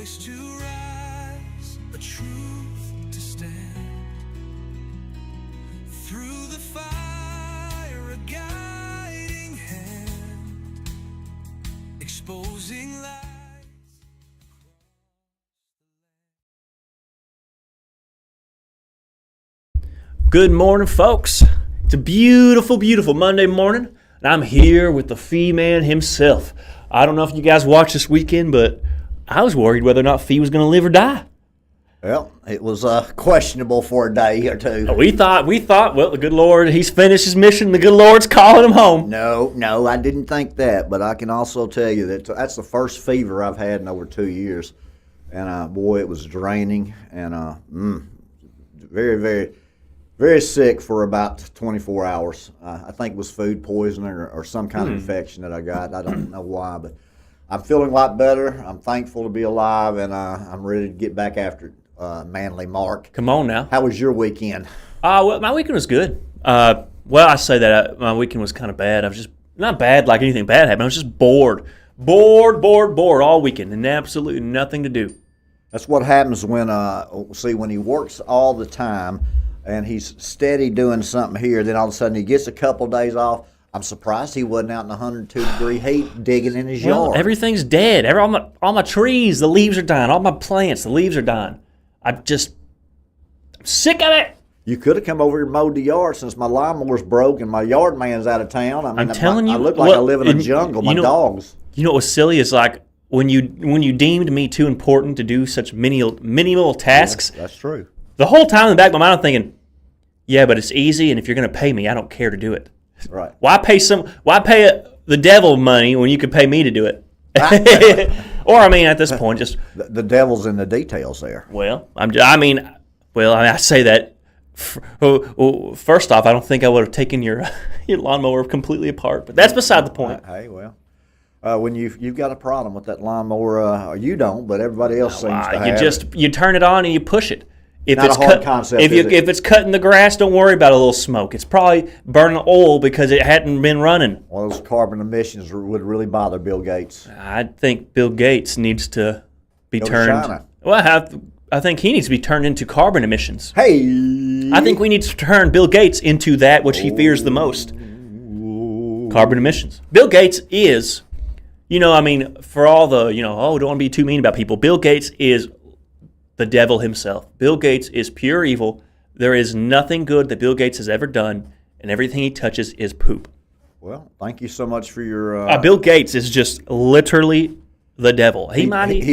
voice to rise, a truth to stand. Through the fire, a guiding hand, exposing lies. Good morning, folks. It's a beautiful, beautiful Monday morning, and I'm here with the Phee man himself. I don't know if you guys watched this weekend, but I was worried whether or not Phee was going to live or die. Well, it was questionable for a day or two. We thought, well, the good Lord, he's finished his mission. The good Lord's calling him home. No, I didn't think that, but I can also tell you that that's the first fever I've had in over 2 years, and boy, it was draining and very, very, very sick for about 24 hours. I think it was food poisoning or some kind of infection that I got. I don't know why, but I'm feeling a lot better. I'm thankful to be alive, and I'm ready to get back after it. Manly Mark. Come on now. How was your weekend? Well, my weekend was good. Well, I say that my weekend was kind of bad. I was just, not bad like anything bad happened. I was just bored all weekend and absolutely nothing to do. That's what happens when, when he works all the time and he's steady doing something here, then all of a sudden he gets a couple days off. I'm surprised he wasn't out in 102-degree heat digging in his yard. Everything's dead. All my trees, the leaves are dying. All my plants, the leaves are dying. I'm sick of it. You could have come over here and mowed the yard since my lawnmower's broke and my yard man's out of town. I'm telling you. I look like I live in a jungle. My dogs. You know what was silly is like when you deemed me too important to do such menial tasks. Yeah, that's true. The whole time in the back of my mind I'm thinking, yeah, but it's easy, and if you're going to pay me, I don't care to do it. Right. Why pay the devil money when you could pay me to do it? Or I mean, at this point, just the devil's in the details there. Well, I say that. First off, I don't think I would have taken your lawnmower completely apart, but that's beside the point. Hey, well, when you've got a problem with that lawnmower, you don't, but everybody else seems to have. You turn it on and you push it. If Not a hard concept, if it's cutting the grass, don't worry about a little smoke. It's probably burning oil because it hadn't been running. Well, those carbon emissions would really bother Bill Gates. I think Bill Gates needs to be turned. To China. Well, I think he needs to be turned into carbon emissions. Hey! I think we need to turn Bill Gates into that which he fears the most. Carbon emissions. Bill Gates is, for all the, don't want to be too mean about people. Bill Gates is the devil himself. Bill Gates is pure evil. There is nothing good that Bill Gates has ever done, and everything he touches is poop. Well, thank you so much for your... Bill Gates is just literally the devil. He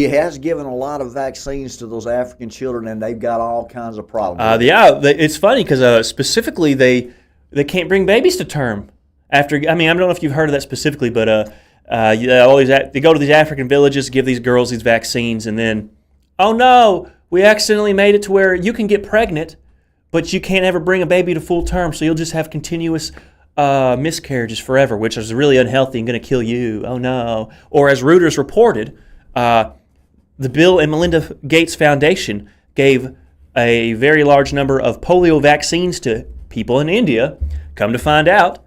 has given a lot of vaccines to those African children, and they've got all kinds of problems. It's funny because specifically they can't bring babies to term. I don't know if you've heard of that specifically, but they go to these African villages, give these girls these vaccines, and then, oh no, we accidentally made it to where you can get pregnant, but you can't ever bring a baby to full term, so you'll just have continuous miscarriages forever, which is really unhealthy and going to kill you. Oh no. Or as Reuters reported, the Bill and Melinda Gates Foundation gave a very large number of polio vaccines to people in India. Come to find out,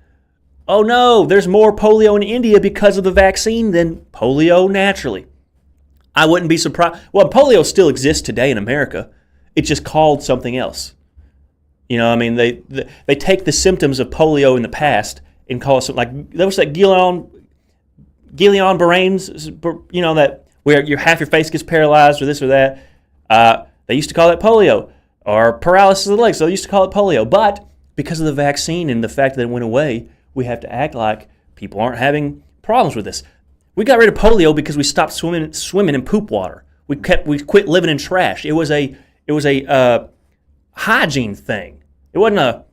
oh no, there's more polio in India because of the vaccine than polio naturally. I wouldn't be surprised. Well, polio still exists today in America. It's just called something else. They take the symptoms of polio in the past and call it something like, there was that Guillain-Barré's, that where half your face gets paralyzed or this or that. They used to call it polio, or paralysis of the legs. So they used to call it polio. But because of the vaccine and the fact that it went away, we have to act like people aren't having problems with this. We got rid of polio because we stopped swimming in poop water. We quit living in trash. It was a hygiene thing. It wasn't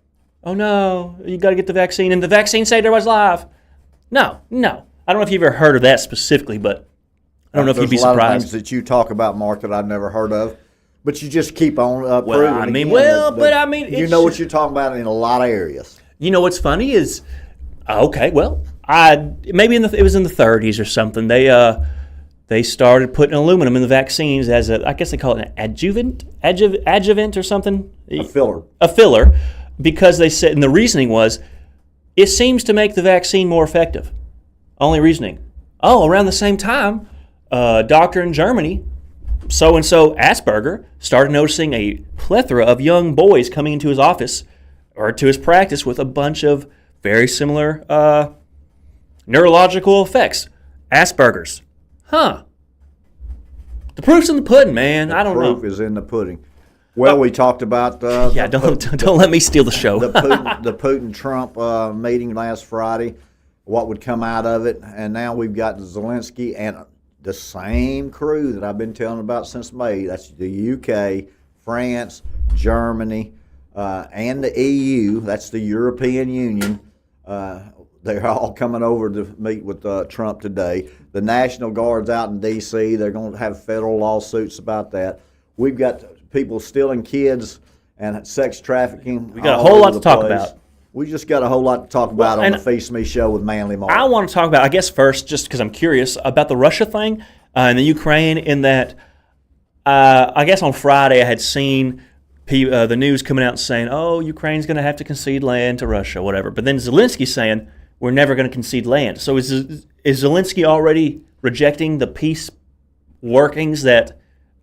oh no, you got to get the vaccine, and the vaccine saved everybody's life. No. I don't know if you've ever heard of that specifically, but I don't know if you'd be surprised. There's a lot of things that you talk about, Mark, that I've never heard of, but you just keep on proving. You know what you're talking about in a lot of areas. You know what's funny is, okay, well, it was in the 30s or something. They started putting aluminum in the vaccines as I guess they call it an adjuvant or something. A filler. A filler, because they said, and the reasoning was, it seems to make the vaccine more effective. Only reasoning. Oh, around the same time, a doctor in Germany so-and-so Asperger started noticing a plethora of young boys coming into his office or to his practice with a bunch of very similar neurological effects. Asperger's. Huh. The proof's in the pudding, man. I don't know. The proof is in the pudding. Well, we talked about don't let me steal the show. the Putin-Trump meeting last Friday, what would come out of it, and now we've got Zelensky and the same crew that I've been telling about since May. That's the UK, France, Germany, and the EU. That's the European Union. They're all coming over to meet with Trump today. The National Guard's out in D.C. They're going to have federal lawsuits about that. We've got people stealing kids and sex trafficking. We got a whole lot to talk about. We just got a whole lot to talk about on the Phee Smee Show with Manly Mark. I want to talk about, I guess first, just because I'm curious, about the Russia thing and the Ukraine, in that I guess on Friday I had seen the news coming out saying, oh, Ukraine's going to have to concede land to Russia, whatever. But then Zelensky saying, we're never going to concede land. So is Zelensky already rejecting the peace workings that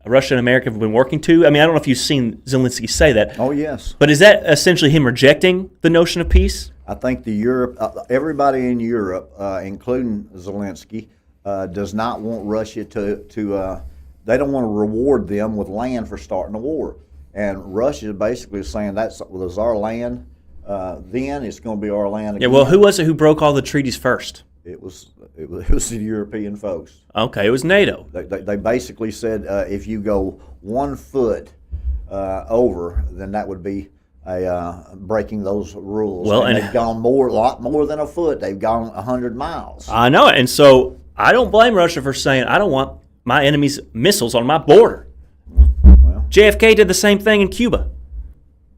Russia and America have been working to? I mean, I don't know if you've seen Zelensky say that. Oh, yes. But is that essentially him rejecting the notion of peace? I think everybody in Europe, including Zelensky, does not want Russia to they don't want to reward them with land for starting a war. And Russia basically is saying that was our land then, it's going to be our land again. Yeah, well, who was it who broke all the treaties first? It was the European folks. Okay, it was NATO. They basically said if you go 1 foot over, then that would be breaking those rules. Well, and they've gone a lot more than a foot. They've gone 100 miles. I know it, and so I don't blame Russia for saying, I don't want my enemy's missiles on my border. Well, JFK did the same thing in Cuba.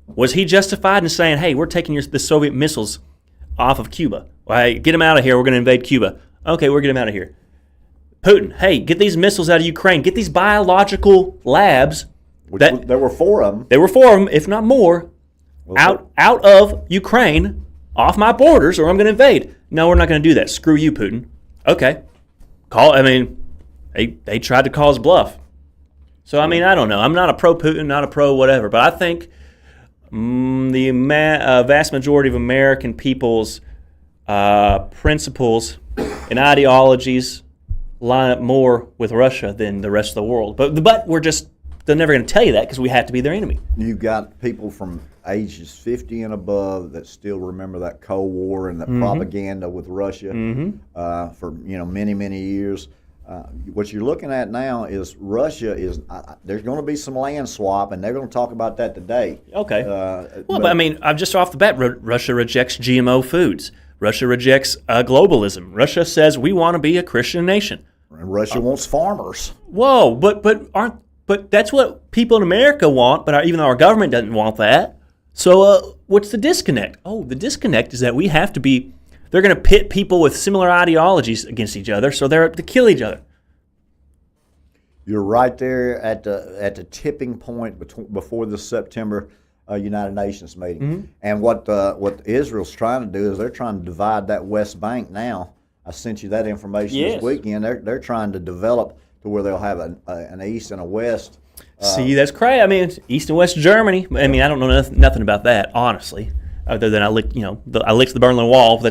Was he justified in saying, hey, we're taking the Soviet missiles off of Cuba? Well, hey, get them out of here. We're going to invade Cuba. Okay, we're getting them out of here. Putin, hey, get these missiles out of Ukraine. Get these biological labs. There were 4 of them. There were 4 of them, if not more, out of Ukraine, off my borders, or I'm going to invade. No, we're not going to do that. Screw you, Putin. Okay. They tried to call his bluff. So, I mean, I don't know. I'm not a pro-Putin, not a pro-whatever, but I think the vast majority of American people's principles and ideologies line up more with Russia than the rest of the world. But they're never going to tell you that because we have to be their enemy. You've got people from ages 50 and above that still remember that Cold War and the propaganda with Russia for many, many years. What you're looking at now is Russia is there's going to be some land swap, and they're going to talk about that today. Okay. But I mean, I'm just off the bat. Russia rejects GMO foods. Russia rejects globalism. Russia says we want to be a Christian nation. And Russia wants farmers. Whoa, but that's what people in America want. But even though our government doesn't want that, so what's the disconnect? Oh, the disconnect is that we have to be. They're going to pit people with similar ideologies against each other, so they're to kill each other. You're right there at the tipping point before the September United Nations meeting. And what Israel's trying to do is they're trying to divide that West Bank now. I sent you that information this weekend. They're trying to develop to where they'll have an East and a West. See, that's crazy. I mean, it's East and West Germany. I mean, I don't know nothing about that, honestly, other than I licked the Berlin Wall.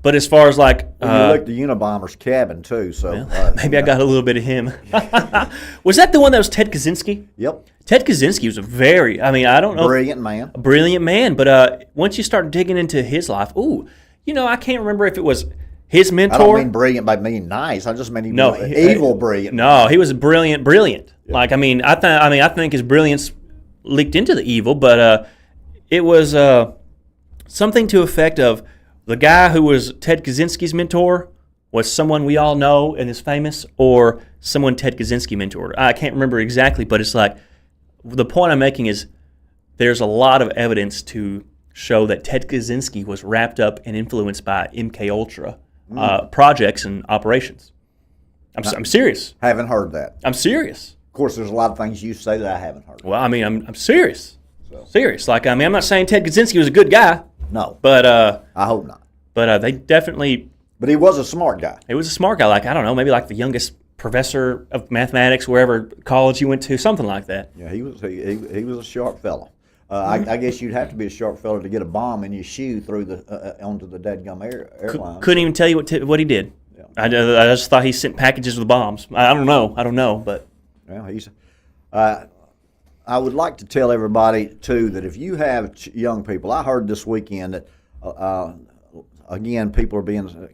But as far as you licked the Unabomber's cabin too, so maybe I got a little bit of him. Was that the one that was Ted Kaczynski? Yep. Ted Kaczynski was I don't know, a brilliant man. But once you start digging into his life, I can't remember if it was his mentor. I don't mean brilliant by meaning nice. I just mean he was evil brilliant. No, he was brilliant. Yeah. I think his brilliance leaked into the evil, but it was something to effect of. The guy who was Ted Kaczynski's mentor was someone we all know and is famous, or someone Ted Kaczynski mentored. I can't remember exactly, but it's like the point I'm making is there's a lot of evidence to show that Ted Kaczynski was wrapped up and influenced by MK Ultra projects and operations. I'm serious. Haven't heard that. I'm serious. Of course, there's a lot of things you say that I haven't heard. Well, I mean, I'm serious. Serious. I'm not saying Ted Kaczynski was a good guy. No. But I hope not. But they definitely. But he was a smart guy. He was a smart guy. I don't know, maybe like the youngest professor of mathematics, wherever college you went to, something like that. Yeah, he was a sharp fellow. I guess you'd have to be a sharp fellow to get a bomb in your shoe through the onto the dadgum airline. Couldn't even tell you what he did. Yeah. I just thought he sent packages with bombs. I don't know, but well, he's. I would like to tell everybody too that if you have young people, I heard this weekend that again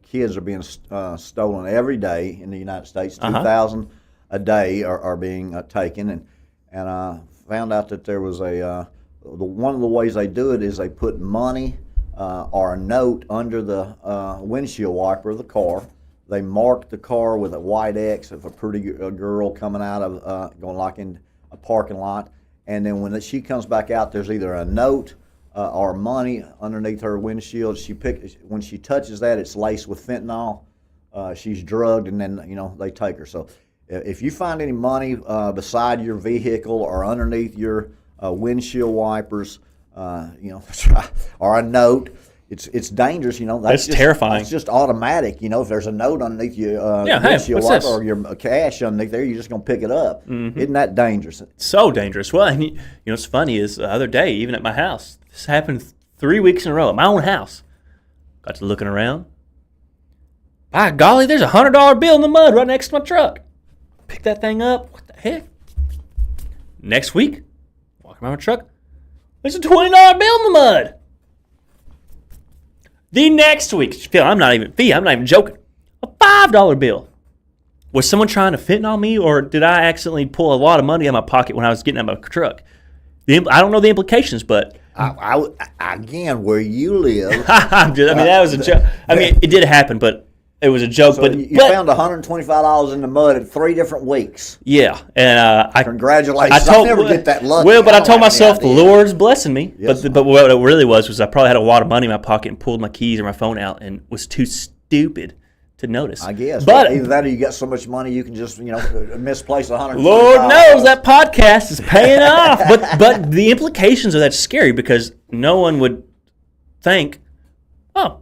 kids are being stolen every day in the United States. 2,000 a day are being taken, and I found out that there was one of the ways they do it is they put money or a note under the windshield wiper of the car. They mark the car with a white X if a pretty girl coming out of going like in a parking lot, and then when she comes back out, there's either a note or money underneath her windshield. When she touches that, it's laced with fentanyl. She's drugged, and then they take her. So if you find any money beside your vehicle or underneath your windshield wipers, or a note, it's dangerous. That's terrifying. It's just automatic. If there's a note underneath your windshield wiper or your cash underneath there, you're just gonna pick it up. Mm-hmm. Isn't that dangerous? So dangerous. Well, and what's funny is the other day, even at my house, this happened 3 weeks in a row at my own house. Got to looking around. By golly, there's a $100 bill in the mud right next to my truck. Pick that thing up. What the heck? Next week, walking around my truck, there's a $20 bill in the mud. The next week, Phil, I'm not even joking, a $5 bill. Was someone trying to fentanyl me, or did I accidentally pull a lot of money out of my pocket when I was getting out of my truck? I don't know the implications, but again, where you live, that was a joke. It did happen, but it was a joke. So you found $125 in the mud in 3 different weeks. Yeah, and congratulations. I'll never get that lucky. Well, but I told myself the Lord's blessing me. Yes, but what it really was I probably had a lot of money in my pocket and pulled my keys or my phone out and was too stupid to notice. I guess. But either that or you got so much money you can just misplace $125. Lord knows that podcast is paying off. But the implications of that's scary because no one would think, oh.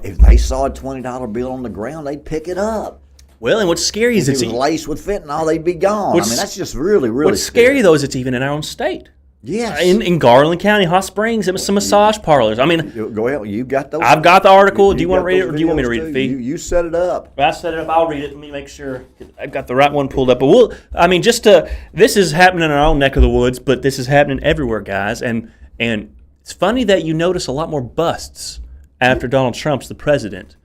If they saw a $20 bill on the ground, they'd pick it up. Well, and what's scary is it's laced with fentanyl, they'd be gone. That's just really, really what's scary, though, is it's even in our own state. Yes. In Garland County, Hot Springs, there was some massage parlors. Go ahead. You got those. I've got the article. Do you want to read it, or do you want me to read it, Phee? You set it up. I set it up. I'll read it. Let me make sure I've got the right one pulled up. But this is happening in our own neck of the woods, but this is happening everywhere, guys. And it's funny that you notice a lot more busts after Donald Trump's the president.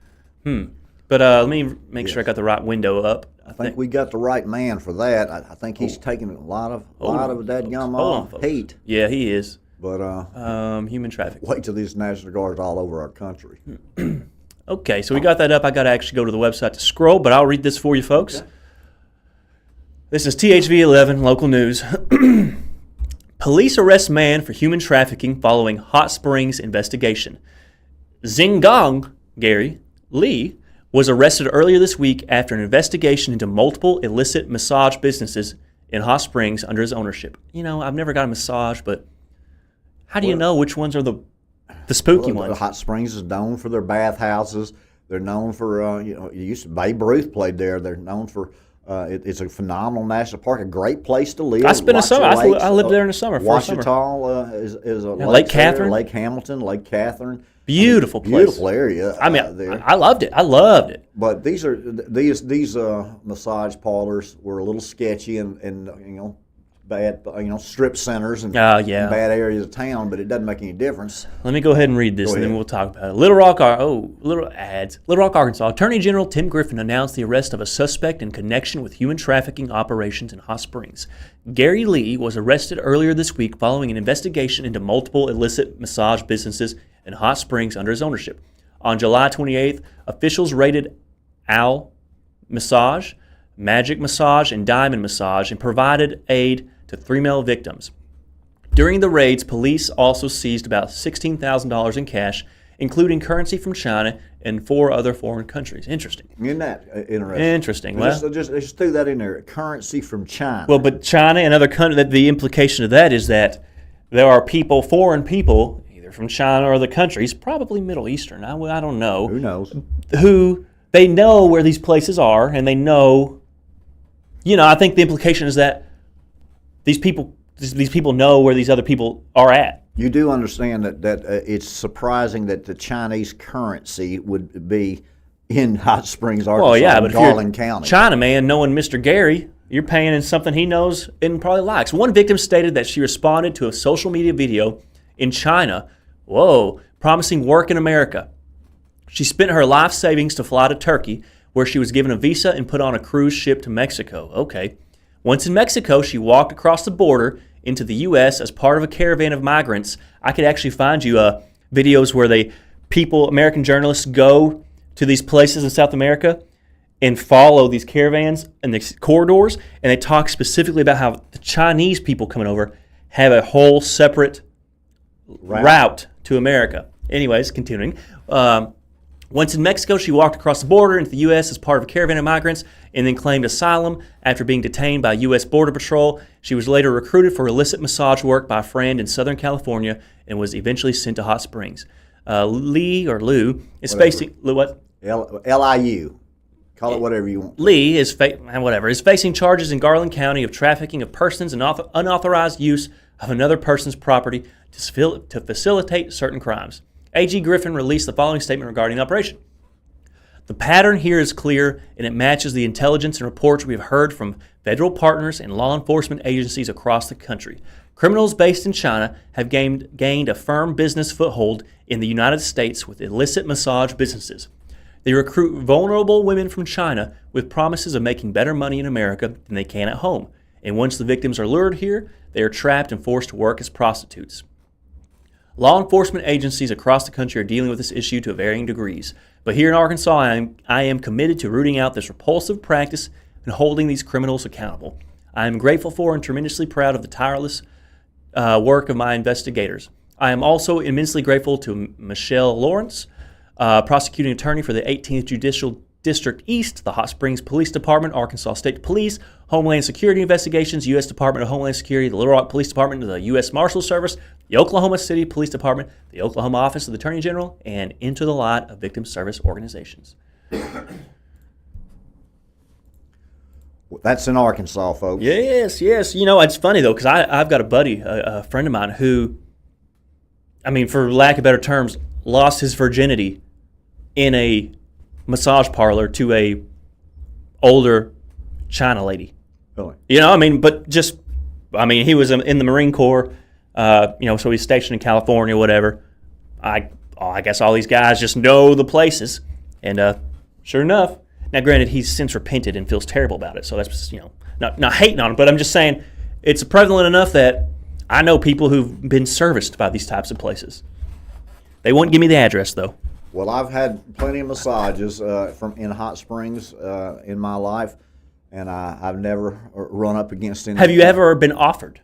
But let me make sure I got the right window up. I think we got the right man for that. I think he's taking a lot of dadgum heat. Yeah, he is. But human trafficking. Wait till these National Guards all over our country. Okay, so we got that up. I got to actually go to the website to scroll, but I'll read this for you folks. Okay. This is THV 11 local news. Police arrest man for human trafficking following Hot Springs investigation. Xingong Gary Lee was arrested earlier this week after an investigation into multiple illicit massage businesses in Hot Springs under his ownership. I've never got a massage, but how do you know which ones are the spooky ones? Hot Springs is known for their bathhouses. They're known for, Babe Ruth played there. They're known for, it's a phenomenal national park, a great place to live. I spent a summer. I lived there in the summer. Ouachita is a Lake Catherine. Lake Hamilton, Lake Catherine. Beautiful place. Beautiful area. There. I loved it. But these massage parlors were a little sketchy and bad strip centers and bad areas of town. But it doesn't make any difference. Let me go ahead and read this, and then we'll talk about it. Little Rock, Arkansas. Attorney General Tim Griffin announced the arrest of a suspect in connection with human trafficking operations in Hot Springs. Gary Lee was arrested earlier this week following an investigation into multiple illicit massage businesses in Hot Springs under his ownership. On July 28th, officials raided Owl Massage, Magic Massage, and Diamond Massage and provided aid to 3 male victims. During the raids, police also seized about $16,000 in cash, including currency from China and 4 other foreign countries. Interesting. Isn't that interesting? Interesting. Well, just threw that in there. Currency from China. Well, but China and other countries, the implication of that is that there are foreign people, either from China or other countries, probably Middle Eastern, I don't know. Who knows? Who they know where these places are, and they know I think the implication is that these people know where these other people are at. You do understand that it's surprising that the Chinese currency would be in Hot Springs, Arkansas, Well, yeah, but Garland if you're County. China man, knowing Mr. Gary, you're paying in something he knows and probably likes. One victim stated that she responded to a social media video in China, promising work in America. She spent her life savings to fly to Turkey, where she was given a visa and put on a cruise ship to Mexico. Okay. Once in Mexico, she walked across the border into the U.S. as part of a caravan of migrants. I could actually find you videos where American journalists go to these places in South America and follow these caravans and these corridors, and they talk specifically about how the Chinese people coming over have a whole separate route to America. Anyways, continuing. Once in Mexico, she walked across the border into the U.S. as part of a caravan of migrants and then claimed asylum after being detained by U.S. Border Patrol. She was later recruited for illicit massage work by a friend in Southern California and was eventually sent to Hot Springs. Lou is facing what? LIU. Call it whatever you want. Lee is facing charges in Garland County of trafficking of persons and unauthorized use of another person's property to facilitate certain crimes. A.G. Griffin released the following statement regarding the operation. The pattern here is clear, and it matches the intelligence and reports we have heard from federal partners and law enforcement agencies across the country. Criminals based in China have gained a firm business foothold in the United States with illicit massage businesses. They recruit vulnerable women from China with promises of making better money in America than they can at home. And once the victims are lured here, they are trapped and forced to work as prostitutes. Law enforcement agencies across the country are dealing with this issue to varying degrees. But here in Arkansas, I am committed to rooting out this repulsive practice and holding these criminals accountable. I am grateful for and tremendously proud of the tireless work of my investigators. I am also immensely grateful to Michelle Lawrence, prosecuting attorney for the 18th Judicial District East, the Hot Springs Police Department, Arkansas State Police, Homeland Security Investigations, U.S. Department of Homeland Security, the Little Rock Police Department, the U.S. Marshal Service, the Oklahoma City Police Department, the Oklahoma Office of the Attorney General, and into the lot of victim service organizations. That's in Arkansas, folks. Yes. It's funny, though, because I've got a buddy, a friend of mine, who, for lack of better terms, lost his virginity in a massage parlor to a older China lady. Really? But just, he was in the Marine Corps, so he's stationed in California, whatever. I guess all these guys just know the places. And sure enough, now granted, he's since repented and feels terrible about it. So that's, not hating on him, but I'm just saying it's prevalent enough that I know people who've been serviced by these types of places. They won't give me the address, though. Well, I've had plenty of massages in Hot Springs in my life, and I've never run up against any. Have you ever been offered?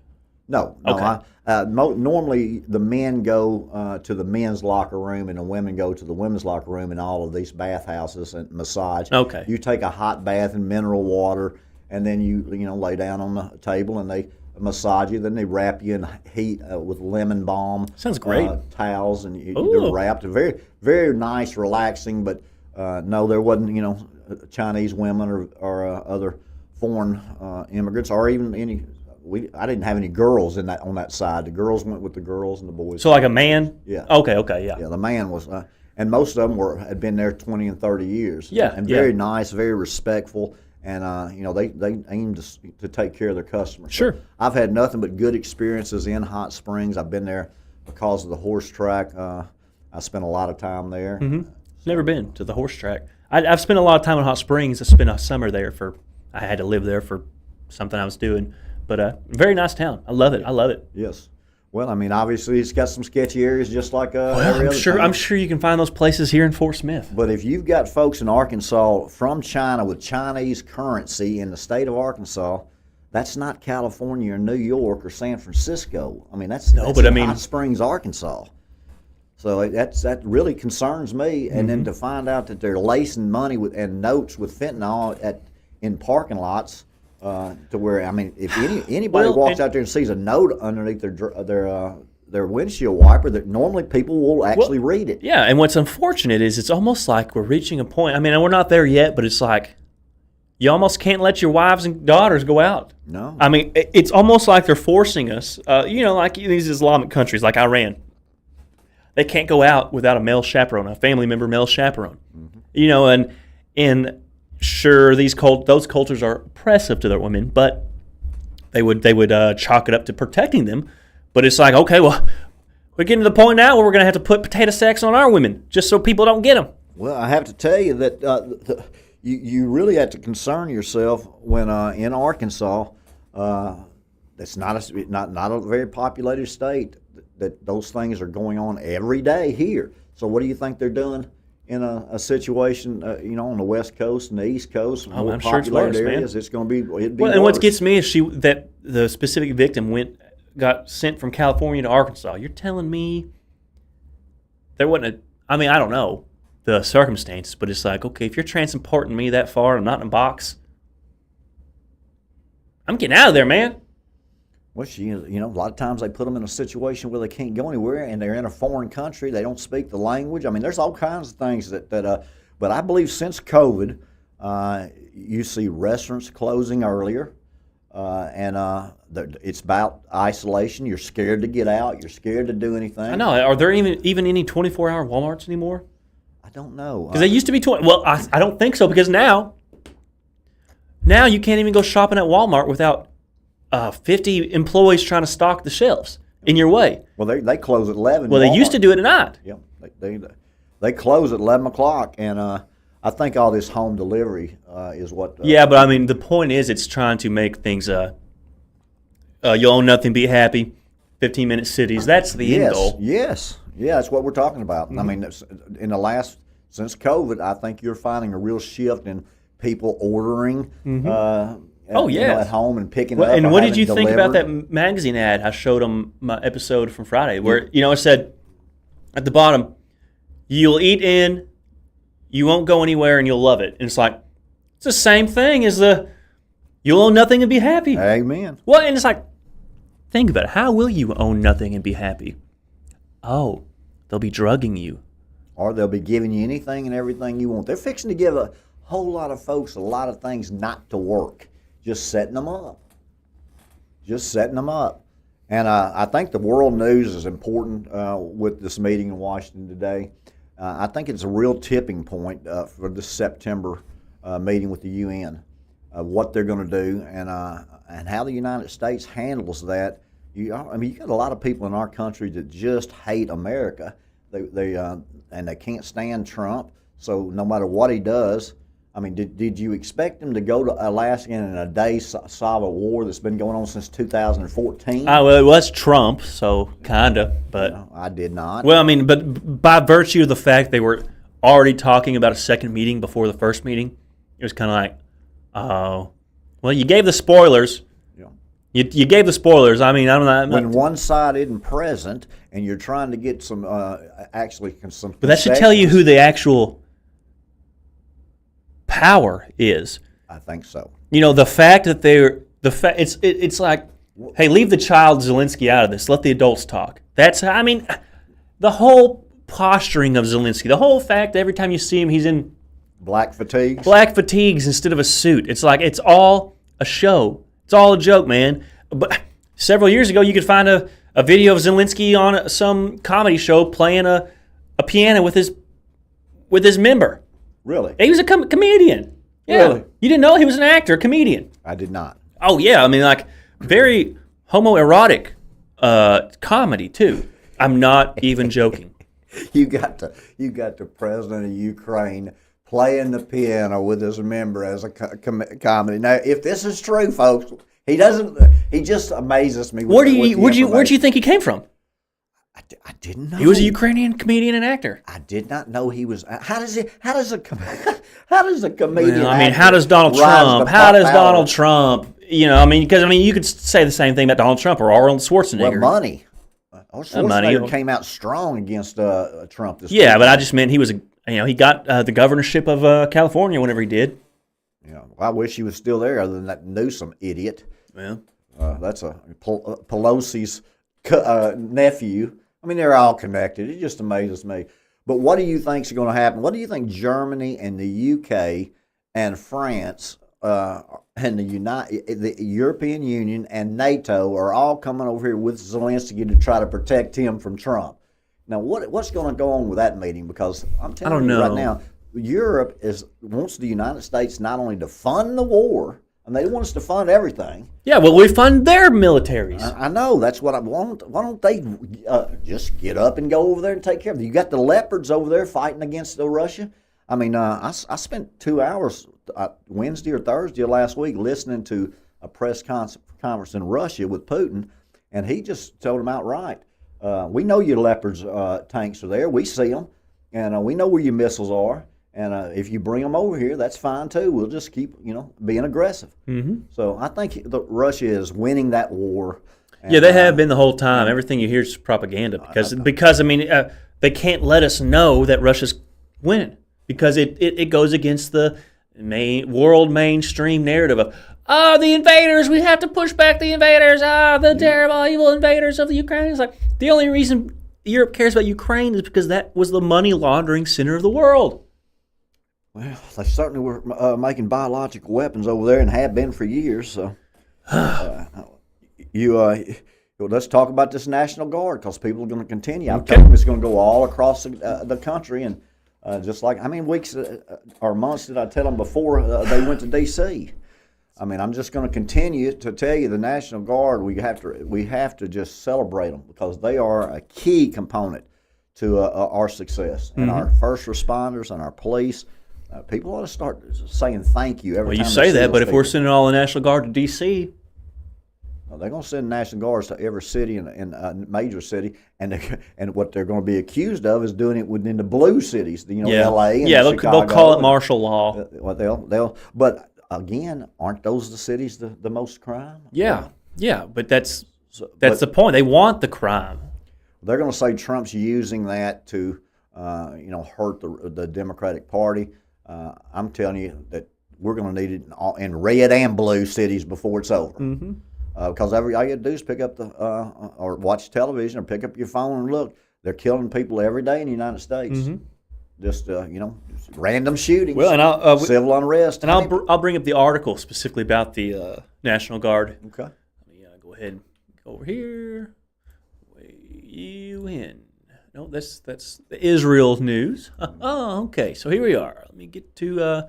No. Okay. Normally, the men go to the men's locker room, and the women go to the women's locker room in all of these bathhouses and massage. Okay. You take a hot bath in mineral water, and then you lay down on the table, and they massage you. Then they wrap you in heat with lemon balm. Sounds great. Towels, and you're wrapped. Very, very nice, relaxing. But no, there wasn't Chinese women or other foreign immigrants, or even any. I didn't have any girls on that side. The girls went with the girls, and the boys. So like a man? Yeah. Okay, yeah. Yeah, the man was, and most of them had been there 20 and 30 years. Yeah. And very nice, very respectful, and they aim to take care of their customers. Sure. So I've had nothing but good experiences in Hot Springs. I've been there because of the horse track. I spent a lot of time there. Mm-hmm. Never been to the horse track. I've spent a lot of time in Hot Springs. I spent a summer there I had to live there for something I was doing. But very nice town. I love it. Yes. Well, obviously it's got some sketchy areas just like every other town. I'm sure you can find those places here in Fort Smith. But if you've got folks in Arkansas from China with Chinese currency in the state of Arkansas, that's not California or New York or San Francisco. That's Hot Springs, Arkansas. So that really concerns me. And then to find out that they're lacing money and notes with fentanyl in parking lots. To where if anybody walks out there and sees a note underneath their windshield wiper, that normally people will actually read it. Yeah, and what's unfortunate is it's almost like we're reaching a point. We're not there yet, but it's like you almost can't let your wives and daughters go out. No. I mean, it's almost like they're forcing us. Like these Islamic countries, like Iran, they can't go out without a male chaperone, a family member male chaperone. Mm-hmm. And sure, those cultures are oppressive to their women, but they would chalk it up to protecting them. But it's like, okay, well, we're getting to the point now where we're going to have to put potato sacks on our women just so people don't get them. Well, I have to tell you that you really have to concern yourself when in Arkansas, that's not a very populated state, that those things are going on every day here. So what do you think they're doing in a situation, on the West Coast and the East Coast, more I'm sure it's worse, areas? man. It's going to be. It'd be Well, and what worse. gets me is that the specific victim got sent from California to Arkansas. You're telling me there wasn't I don't know the circumstances, but it's like, okay, if you're transporting me that far, I'm not in a box, I'm getting out of there, man. Well, a lot of times they put them in a situation where they can't go anywhere, and they're in a foreign country. They don't speak the language. I mean, there's all kinds of things but I believe since COVID, you see restaurants closing earlier, and it's about isolation. You're scared to get out. You're scared to do anything. I know. Are there even any 24-hour Walmarts anymore? I don't know. Because they used to be 20. Well, I don't think so, because now you can't even go shopping at Walmart without 50 employees trying to stock the shelves in your way. Well, they close at 11. Well, they used to do it at night. Yeah, they close at 11 o'clock, and I think all this home delivery is what. Yeah, but I mean, the point is, it's trying to make things. You'll own nothing, be happy. 15-minute cities. That's the end goal. Yes, yeah, that's what we're talking about. Mm-hmm. I mean, since COVID, I think you're finding a real shift in people ordering. Mm-hmm. At home and picking up. And what did you think about that magazine ad I showed them my episode from Friday, where it said at the bottom, "You'll eat in, you won't go anywhere, and you'll love it." And it's like, it's the same thing as you'll own nothing and be happy. Amen. Well, and it's like, think about it. How will you own nothing and be happy? Oh, they'll be drugging you, or they'll be giving you anything and everything you want. They're fixing to give a whole lot of folks a lot of things not to work. Just setting them up. And I think the world news is important with this meeting in Washington today. I think it's a real tipping point for this September meeting with the UN, what they're going to do and how the United States handles that. You got a lot of people in our country that just hate America. They can't stand Trump. So no matter what he does. I mean, did you expect him to go to Alaska and in a day solve a war that's been going on since 2014? Well, it was Trump, so kind of, but... No, I did not. Well, I mean, but by virtue of the fact they were already talking about a second meeting before the first meeting, it was kind of like, oh, well, you gave the spoilers. Yeah. You gave the spoilers. I mean, when one side isn't present and you're trying to get some some... But that should tell you who the actual... power is. I think so. The fact that it's like, hey, leave the child Zelensky out of this. Let the adults talk. The whole posturing of Zelensky, the whole fact that every time you see him, he's in black fatigues instead of a suit. It's like it's all a show. It's all a joke, man. But several years ago, you could find a video of Zelensky on some comedy show playing a piano with his member. Really? He was a comedian. Yeah. Really? You didn't know he was an actor, a comedian? I did not. Oh, yeah. I mean, like, very homoerotic comedy, too. I'm not even joking. You got the president of Ukraine playing the piano with his member as a comedy. Now, if this is true, folks, he just amazes me. Where'd you think he came from? I didn't know. He was a Ukrainian comedian and actor. I did not know he was. How does a comedian? Well, I mean, how does Donald Trump? How does Donald Trump? Because you could say the same thing about Donald Trump or Arnold Schwarzenegger. Well, money. Schwarzenegger came out strong against Trump this week. Yeah, but I just meant he was. He got the governorship of California whenever he did. Yeah, well, I wish he was still there, other than that Newsom idiot. Yeah, that's a Pelosi's nephew. I mean, they're all connected. It just amazes me. But what do you think is going to happen? What do you think Germany and the UK and France and the European Union and NATO are all coming over here with Zelensky to try to protect him from Trump. Now, what's going to go on with that meeting? Because I'm telling you right now, Europe wants the United States not only to fund the war, and they want us to fund everything. Yeah, well, we fund their militaries. I know. That's what I want. Why don't they just get up and go over there and take care of it? You got the leopards over there fighting against Russia. I mean, I spent 2 hours Wednesday or Thursday of last week listening to a press conference in Russia with Putin, and he just told them outright, we know your leopards tanks are there. We see them, and we know where your missiles are. And if you bring them over here, that's fine too. We'll just keep, being aggressive. Mm-hmm. So I think Russia is winning that war. And, yeah, they have been the whole time. Everything you hear is propaganda because I mean, they can't let us know that Russia's winning because it goes against the world mainstream narrative of the invaders. We have to push back the invaders. The terrible, evil invaders of the Ukraine. It's like the only reason Europe cares about Ukraine is because that was the money laundering center of the world. Well, they certainly were making biological weapons over there and have been for years. So, let's talk about this National Guard because people are going to continue. I've told them it's going to go all across the country, and just like how many weeks or months did I tell them before they went to D.C.? I mean, I'm just going to continue to tell you the National Guard. We have to just celebrate them because they are a key component to our success, and our first responders and our police. People ought to start saying thank you every time. Well, you say that, but if we're sending all the National Guard to D.C., they're going to send National Guards to every city in a major city, and what they're going to be accused of is doing it within the blue cities, L.A. and Chicago. They'll call it martial law. But again, aren't those the cities the most crime? Yeah, but that's the point. They want the crime. They're going to say Trump's using that to hurt the Democratic Party. I'm telling you that we're going to need it in red and blue cities before it's over. Mm-hmm. Because all you have to do is pick up or watch television or pick up your phone and look. They're killing people every day in the United States. Mm-hmm. Just random shootings. Well, and civil unrest. And I'll bring up the article specifically about the National Guard. Okay. Let me go ahead and go over here. You in. No, that's the Israel news. Oh, okay. So here we are. Let me get to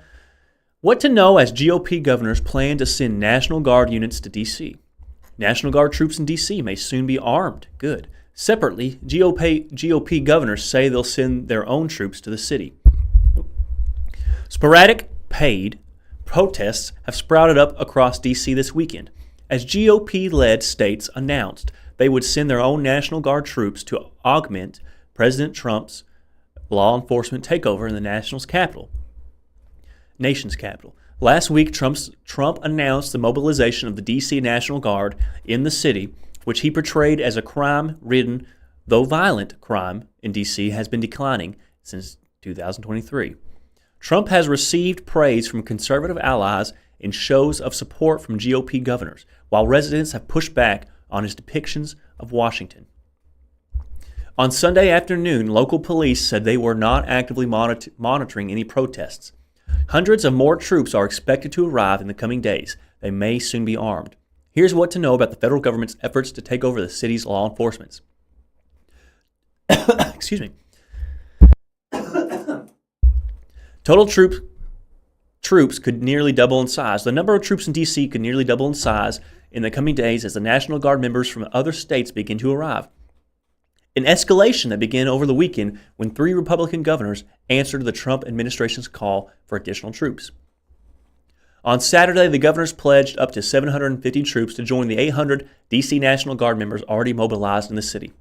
what to know as GOP governors plan to send National Guard units to D.C. National Guard troops in D.C. may soon be armed. Good. Separately, GOP governors say they'll send their own troops to the city. Sporadic, paid protests have sprouted up across D.C. this weekend as GOP-led states announced they would send their own National Guard troops to augment President Trump's law enforcement takeover in the nation's capital. Last week, Trump announced the mobilization of the D.C. National Guard in the city, which he portrayed as a crime-ridden, though violent crime in D.C. has been declining since 2023. Trump has received praise from conservative allies in shows of support from GOP governors, while residents have pushed back on his depictions of Washington. On Sunday afternoon, local police said they were not actively monitoring any protests. Hundreds of more troops are expected to arrive in the coming days. They may soon be armed. Here's what to know about the federal government's efforts to take over the city's law enforcement. Excuse me. Total troops could nearly double in size. The number of troops in D.C. could nearly double in size in the coming days as the National Guard members from other states begin to arrive. An escalation that began over the weekend when 3 Republican governors answered the Trump administration's call for additional troops. On Saturday, the governors pledged up to 750 troops to join the 800 D.C. National Guard members already mobilized in the city.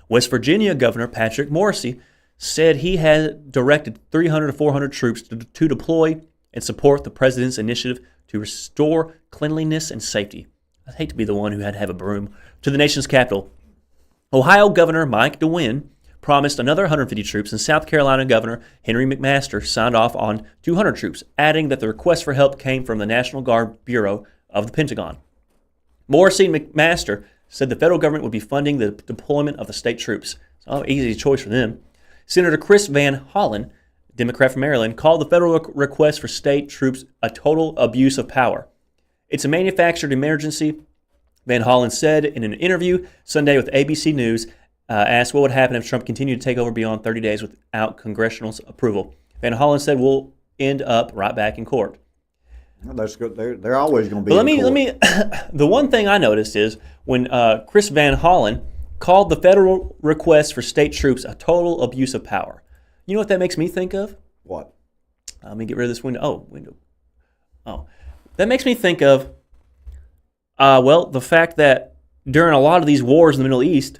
West Virginia Governor Patrick Morrisey said he had directed 300 to 400 troops to deploy and support the president's initiative to restore cleanliness and safety. I'd hate to be the one who had to have a broom to the nation's capital. Ohio Governor Mike DeWine promised another 150 troops, and South Carolina Governor Henry McMaster signed off on 200 troops, adding that the request for help came from the National Guard Bureau of the Pentagon. Morrisey and McMaster said the federal government would be funding the deployment of the state troops. It's an easy choice for them. Senator Chris Van Hollen Democrat from Maryland, called the federal request for state troops a total abuse of power. It's a manufactured emergency, Van Hollen said in an interview Sunday with ABC News, asked what would happen if Trump continued to take over beyond 30 days without congressional approval. Van Hollen said we'll end up right back in court. Well, that's good. They're always going to be. But let me. The one thing I noticed is when Chris Van Hollen called the federal request for state troops a total abuse of power. You know what that makes me think of? What? Let me get rid of this window. Oh, that makes me think of. The fact that during a lot of these wars in the Middle East,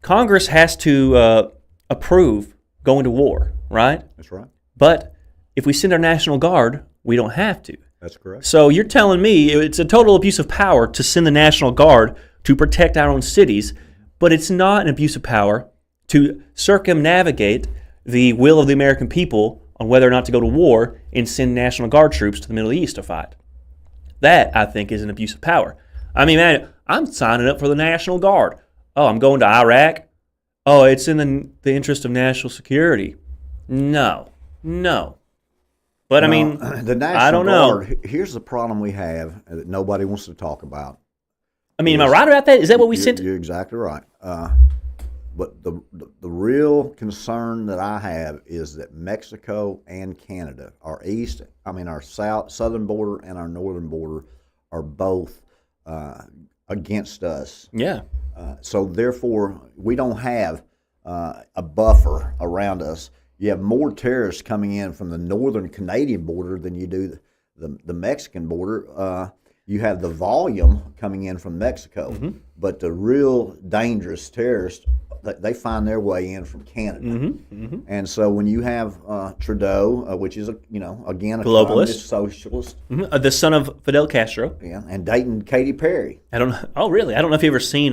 Congress has to approve going to war, right? That's right. But if we send our National Guard, we don't have to. That's correct. So you're telling me it's a total abuse of power to send the National Guard to protect our own cities, but it's not an abuse of power to circumnavigate the will of the American people on whether or not to go to war and send National Guard troops to the Middle East to fight. That, I think, is an abuse of power. I mean, man, I'm signing up for the National Guard. Oh, I'm going to Iraq? Oh, it's in the interest of national security. No. But I mean, the National I don't Guard, know. Here's the problem we have that nobody wants to talk about. I mean, am I right about that? Is that what we sent? You're exactly right. But the real concern that I have is that Mexico and Canada, our southern border and our northern border, are both against us. Yeah. So therefore, we don't have a buffer around us. You have more terrorists coming in from the northern Canadian border than you do the Mexican border. You have the volume coming in from Mexico, but the real dangerous terrorists, they find their way in from Canada. And so when you have Trudeau, which is again a globalist, communist socialist, the son of Fidel Castro, yeah, and dating Katy Perry. I don't know. Oh, really? I don't know if you've ever seen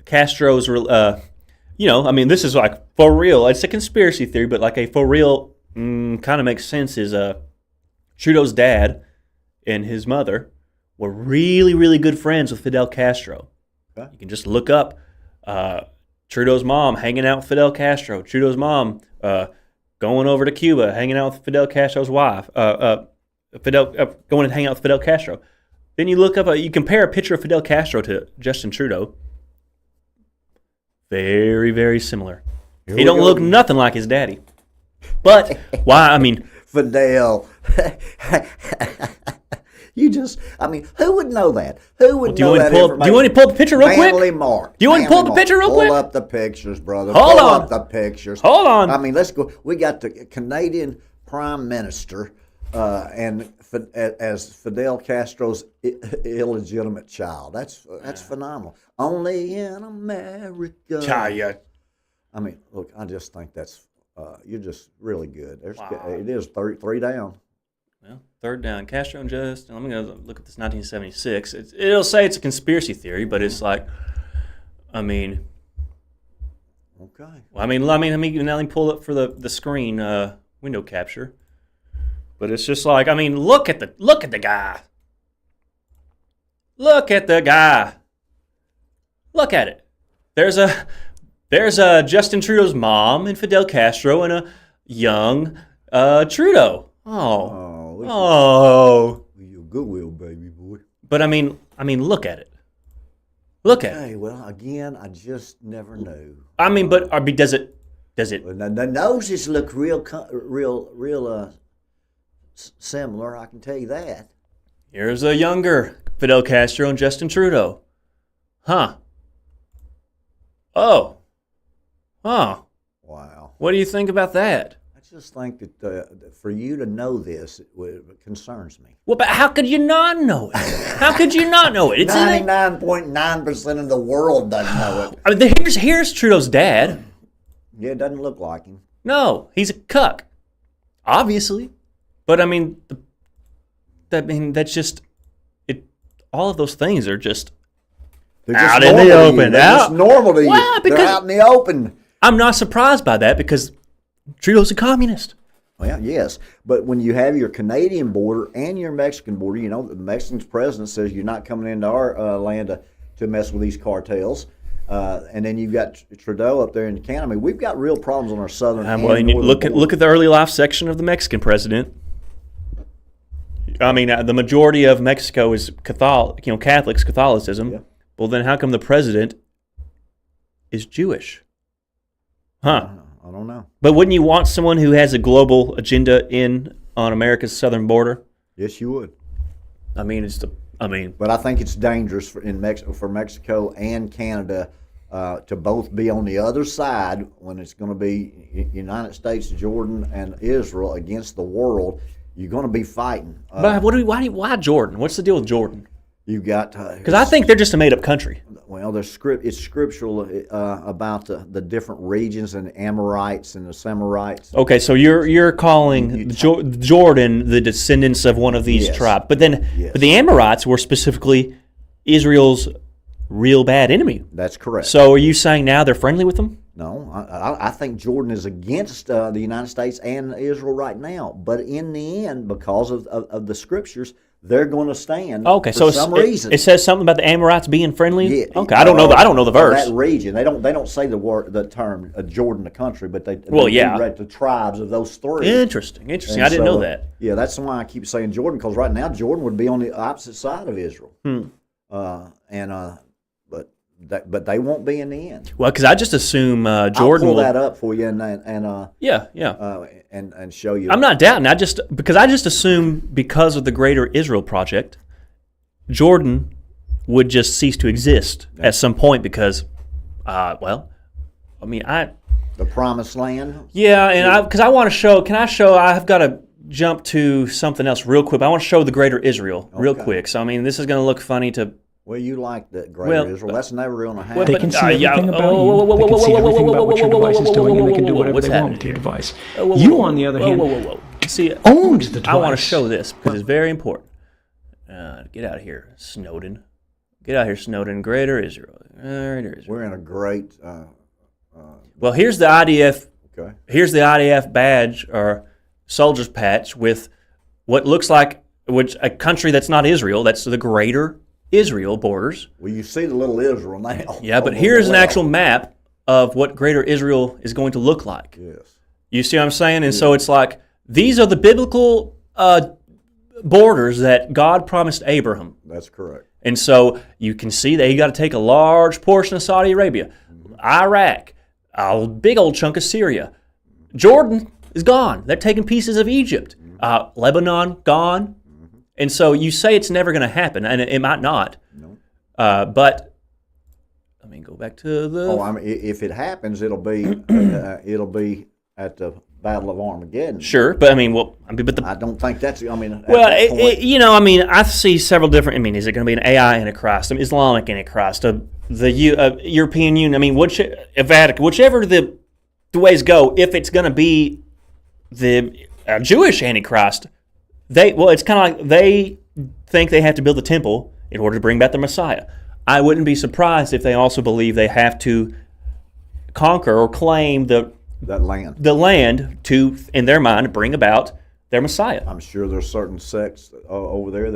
Castro's. I mean, this is like for real. It's a conspiracy theory, but like a for real kind of makes sense. Is Trudeau's dad and his mother were really, really good friends with Fidel Castro. Okay. You can just look up Trudeau's mom hanging out with Fidel Castro. Trudeau's mom going over to Cuba, hanging out with Fidel Castro's wife. Going and hang out with Fidel Castro. Then you look up, you compare a picture of Fidel Castro to Justin Trudeau. Very, very similar. He don't look nothing like his daddy. But why? I mean, Fidel. Who would know that? Who would know that information? Do you want to pull up the picture real quick? Manly Mark. Do you want to pull up the picture real quick? Pull up the pictures, brother. Hold on. Pull up the pictures. Hold on. I mean, let's go. We got the Canadian Prime Minister as Fidel Castro's illegitimate child. That's phenomenal. Only in America. Chaya. I mean, look, I just think that's you're just really good. It is 3 down. Well, 3rd down. Castro and Justin. I'm going to look at this 1976. It'll say it's a conspiracy theory, but it's like, I mean. Okay. Well, let me pull up for the screen window capture. But it's just like, I mean, look at the guy. Look at the guy. Look at it. There's a Justin Trudeau's mom and Fidel Castro and a young Trudeau. Oh. You're goodwill, baby boy. But I mean, look at it. Look at it. Hey, well, again, I just never knew. I mean, but does it? Well, the noses look real similar. I can tell you that. Here's a younger Fidel Castro and Justin Trudeau. Huh. Oh. Huh. Wow. What do you think about that? I just think that for you to know this, it concerns me. Well, but how could you not know it? How could you not know it? It's 99.9% of the world doesn't know it. I mean, here's Trudeau's dad. Yeah, it doesn't look like him. No, he's a cuck, obviously. But I mean, that's just it. All of those things are just out in the open. They're just normal to you. Well, they're out in the open. I'm not surprised by that because Trudeau's a communist. Well, yes, but when you have your Canadian border and your Mexican border, the Mexican president says you're not coming into our land to mess with these cartels. And then you've got Trudeau up there in Canada. I mean, we've got real problems on our southern and Well, and northern look border. at the early life section of the Mexican president. I mean, the majority of Mexico is Catholics, Catholicism. Yeah. Well, then how come the president is Jewish? Huh? I don't know. But wouldn't you want someone who has a global agenda on America's southern border? Yes, you would. I mean, But I think it's dangerous for Mexico and Canada to both be on the other side when it's going to be United States, Jordan, and Israel against the world. You're going to be fighting. but why Jordan? What's the deal with Jordan? You've got Because I think they're just a made-up country. well, it's scriptural about the different regions and the Amorites and the Semirites. Okay, so you're calling Jordan the descendants of one of these Yes. tribes, but then Yes. but the Amorites were specifically Israel's real bad enemy. That's correct. So are you saying now they're friendly with them? No, I think Jordan is against the United States and Israel right now. But in the end, because of the scriptures, they're going to stand. Okay, for so some reason. it says something about the Amorites being friendly. Yeah, Okay, I don't know the verse. That region, they don't say the term Jordan, the country, but they yeah. do the tribes of those three. Interesting. And I didn't know so, that. Yeah, that's why I keep saying Jordan, because right now Jordan would be on the opposite side of Israel. But they won't be in the end. Well, because I just assume Jordan I'll pull will. that up for you and show you. I'm not doubting. I just assume because of the Greater Israel Project, Jordan would just cease to exist at some point because, the promised land. Yeah, and because I want to show. Can I show? I've got to jump to something else real quick. I want to show the Greater Israel real quick. So I mean, this is going to look funny to. Well, you like the Greater Israel. That's never going to happen. They can see everything about you. They can see everything about what your device is doing, and they can do whatever they want with your device. You, on the other hand, See, owns the device. I want to show this because it's very important. Get out of here, Snowden. Get out of here, Snowden. Greater Israel. Greater Israel. We're in a great. Well, here's the IDF. Okay. Here's the IDF badge or soldier's patch with what looks like a country that's not Israel. That's the Greater Israel borders. Well, you see the little Israel now. Yeah, but here's an actual map of what Greater Israel is going to look like. Yes. You see what I'm saying? And so it's like these are the biblical borders that God promised Abraham. That's correct. And so you can see that you got to take a large portion of Saudi Arabia, Iraq, a big old chunk of Syria. Jordan is gone. They're taking pieces of Egypt. Lebanon, gone. And so you say it's never going to happen, and it might not. No. But let me go back to the. Oh, I mean, if it happens, it'll be at the Battle of Armageddon. Sure, but but I don't think that's. I mean, I see several different. I mean, is it going to be an AI Antichrist, an Islamic Antichrist, the European Union? I mean, Vatican, whichever the ways go. If it's going to be the Jewish Antichrist. It's kind of like they think they have to build a temple in order to bring back the Messiah. I wouldn't be surprised if they also believe they have to conquer or claim the land to, in their mind, bring about their Messiah. I'm sure there's certain sects over there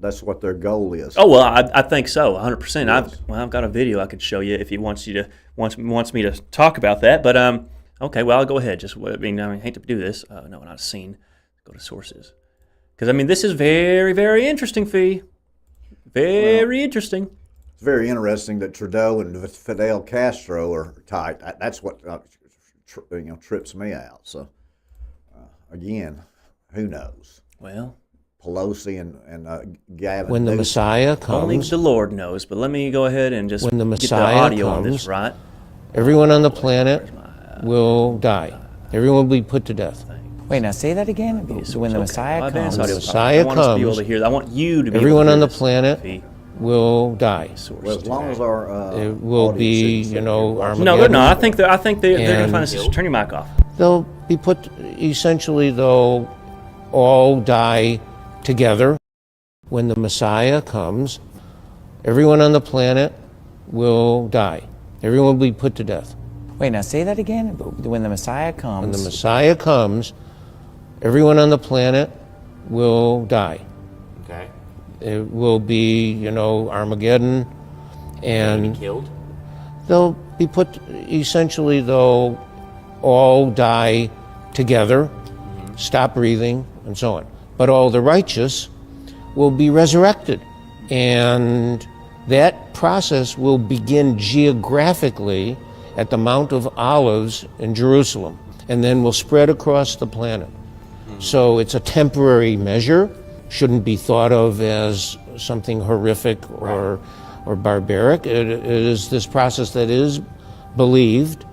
that's what their goal is. Oh well, I think so, 100%. Yes. I've got a video I could show you if he wants me to talk about that. But okay, well I'll go ahead. I hate to do this. No, not a scene. Go to sources. Because, this is very, very interesting, Phee. Very interesting. It's very interesting that Trudeau and Fidel Castro are tight. That's what trips me out. So, again, who knows? Well, Pelosi and Gavin. When the Messiah comes. Only the Lord knows. But let me go ahead and just when the get the Messiah audio comes, on this, right? Everyone on the planet will die. Everyone will be put to death. Wait, now say that again. When the Messiah comes. Messiah I want us to be able comes, to hear that. I want you to be everyone able to on hear the planet Phee. will die. Well, as long as our It will be, Armageddon. No, they're not. I think they're going to find us. Turn your mic off. They'll be put. Essentially, they'll all die together. When the Messiah comes, everyone on the planet will die. Everyone will be put to death. Wait, now say that again. When the Messiah comes. When the Messiah comes, everyone on the planet will die. Okay. It will be, Armageddon, and Killed? They'll be put, essentially, they'll all die together, stop breathing, and so on. But all the righteous will be resurrected. And that process will begin geographically at the Mount of Olives in Jerusalem, and then will spread across the planet. So it's a temporary measure, shouldn't be thought of as something horrific or barbaric. It is this process that is believed,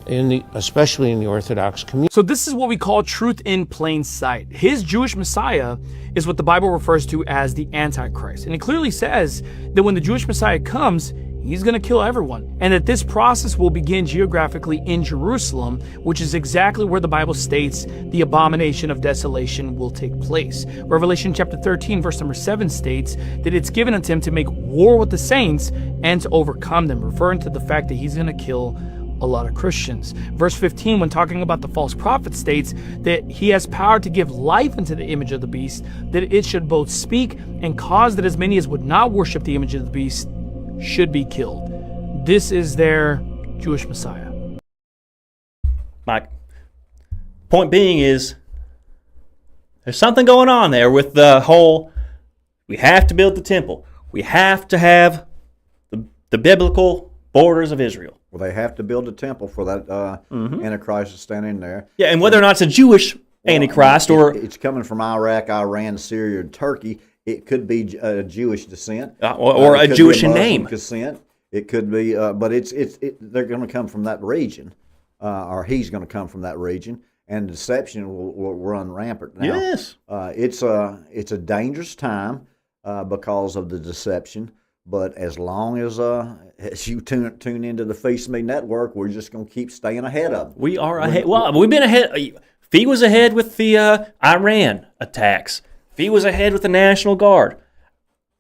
especially in the Orthodox community. So this is what we call truth in plain sight. His Jewish Messiah is what the Bible refers to as the Antichrist. And it clearly says that when the Jewish Messiah comes, he's going to kill everyone. And that this process will begin geographically in Jerusalem, which is exactly where the Bible states the abomination of desolation will take place. Revelation chapter 13, verse number 7 states that it's given unto him to make war with the saints and to overcome them, referring to the fact that he's going to kill a lot of Christians. Verse 15, when talking about the false prophet, states that he has power to give life into the image of the beast, that it should both speak and cause that as many as would not worship the image of the beast should be killed. This is their Jewish Messiah. Mike, point being is there's something going on there with the whole, we have to build the temple. We have to have the biblical borders of Israel. Well, they have to build a temple for that Antichrist to stand in there. Yeah, and whether or not it's a Jewish Antichrist or... It's coming from Iraq, Iran, Syria, and Turkey. It could be a Jewish descent. Or a Jewish in name. Descent. It could be, but they're going to come from that region, or he's going to come from that region, and deception will run rampant. Now, yes. It's a dangerous time because of the deception. But as long as you tune into the Phee Smee network, we're just going to keep staying ahead of them. We are ahead. Well, we've been ahead. Phee was ahead with the Iran attacks. Phee was ahead with the National Guard.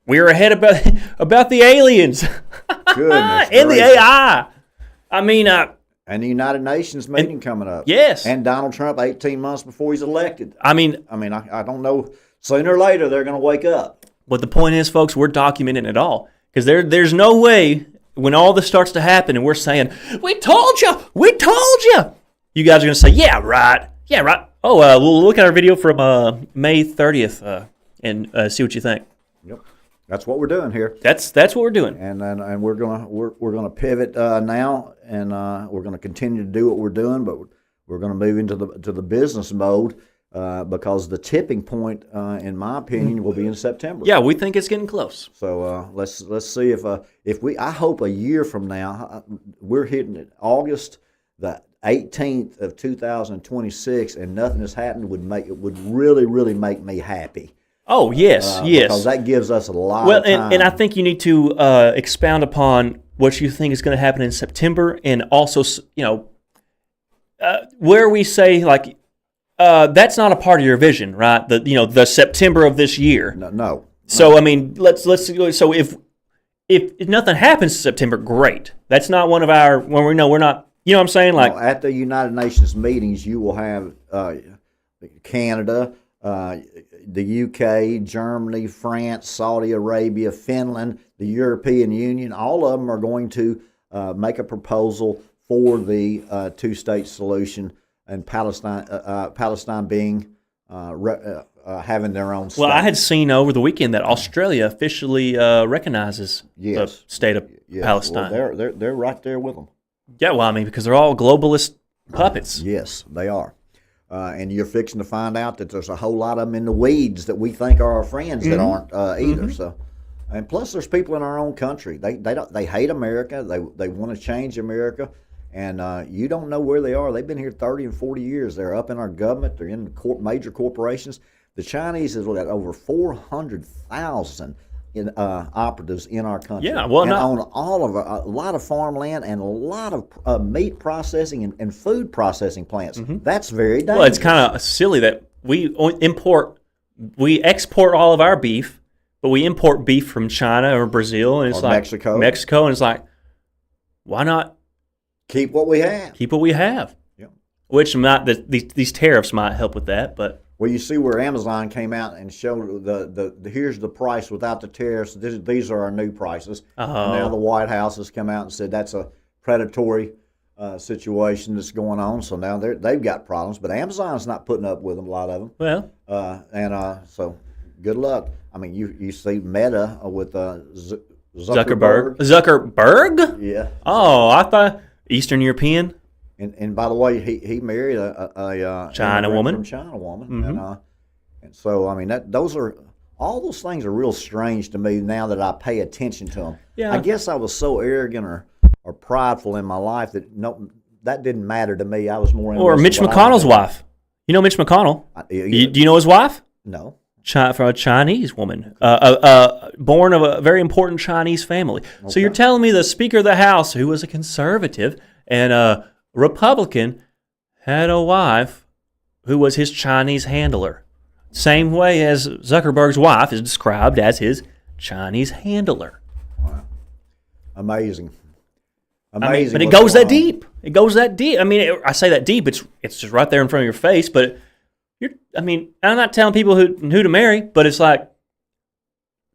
We were ahead about the aliens. Goodness and the AI. I mean, and the United Nations meeting coming up. Yes. And Donald Trump 18 months before he's elected. I mean, I don't know. Sooner or later, they're going to wake up. But the point is, folks, we're documenting it all. Because there's no way when all this starts to happen and we're saying, we told you, you guys are going to say, yeah, right. Oh, we'll look at our video from May 30th and see what you think. Yep, that's what we're doing here. That's what we're doing. And we're gonna pivot now, and we're gonna continue to do what we're doing, but we're gonna move into the business mode. Because the tipping point, in my opinion, will be in September. Yeah, we think it's getting close. So let's see if we. I hope a year from now we're hitting it August the 18th of 2026, and nothing has happened would really make me happy. Oh yes, because that gives us a lot of time. And I think you need to expound upon what you think is going to happen in September, and also where we say like. That's not a part of your vision, right? The September of this year. No. So I mean, let's go. So if nothing happens in September, great. That's not one of our when we know we're not. You know what I'm saying? Like at the United Nations meetings, you will have Canada, the UK, Germany, France, Saudi Arabia, Finland, the European Union. All of them are going to make a proposal for the two-state solution. And Palestine being having their own state. Well, I had seen over the weekend that Australia officially recognizes the state of Palestine. Well, they're right there with them. Yeah, well, I mean, because they're all globalist puppets. Yes, they are. And you're fixing to find out that there's a whole lot of them in the weeds that we think are our friends that aren't either. So, and plus, there's people in our own country. They hate America. They want to change America. And you don't know where they are. They've been here 30 and 40 years. They're up in our government. They're in major corporations. The Chinese have got over 400,000 operatives in our country. Yeah, well, and on all of a lot of farmland and a lot of meat processing and food processing plants. That's very dangerous. Well, it's kind of silly that we export all of our beef, but we import beef from China or Brazil, and it's like Mexico, and it's like, why not? Keep what we have. Yeah. Which these tariffs might help with that, but well, you see where Amazon came out and showed the here's the price without the tariffs. These are our new prices. And now the White House has come out and said that's a predatory situation that's going on. So now they've got problems, but Amazon's not putting up with them, a lot of them. Well, So good luck. I mean, you see Meta with Zuckerberg. Zuckerberg? Yeah. Oh, I thought Eastern European. And by the way, he married a China woman. from China woman, and so I mean all those things are real strange to me now that I pay attention to them. Yeah. I guess I was so arrogant or prideful in my life that didn't matter to me. I was more Or Mitch McConnell's wife. You know Mitch McConnell? Do you know his wife? No. From a Chinese woman, born of a very important Chinese family. Okay. So you're telling me the Speaker of the House, who was a conservative and a Republican, had a wife who was his Chinese handler. Same way as Zuckerberg's wife is described as his Chinese handler. Wow. Amazing. But it goes that deep. It goes that deep. I mean, I say that deep. It's just right there in front of your face. But I'm not telling people who to marry, but it's like,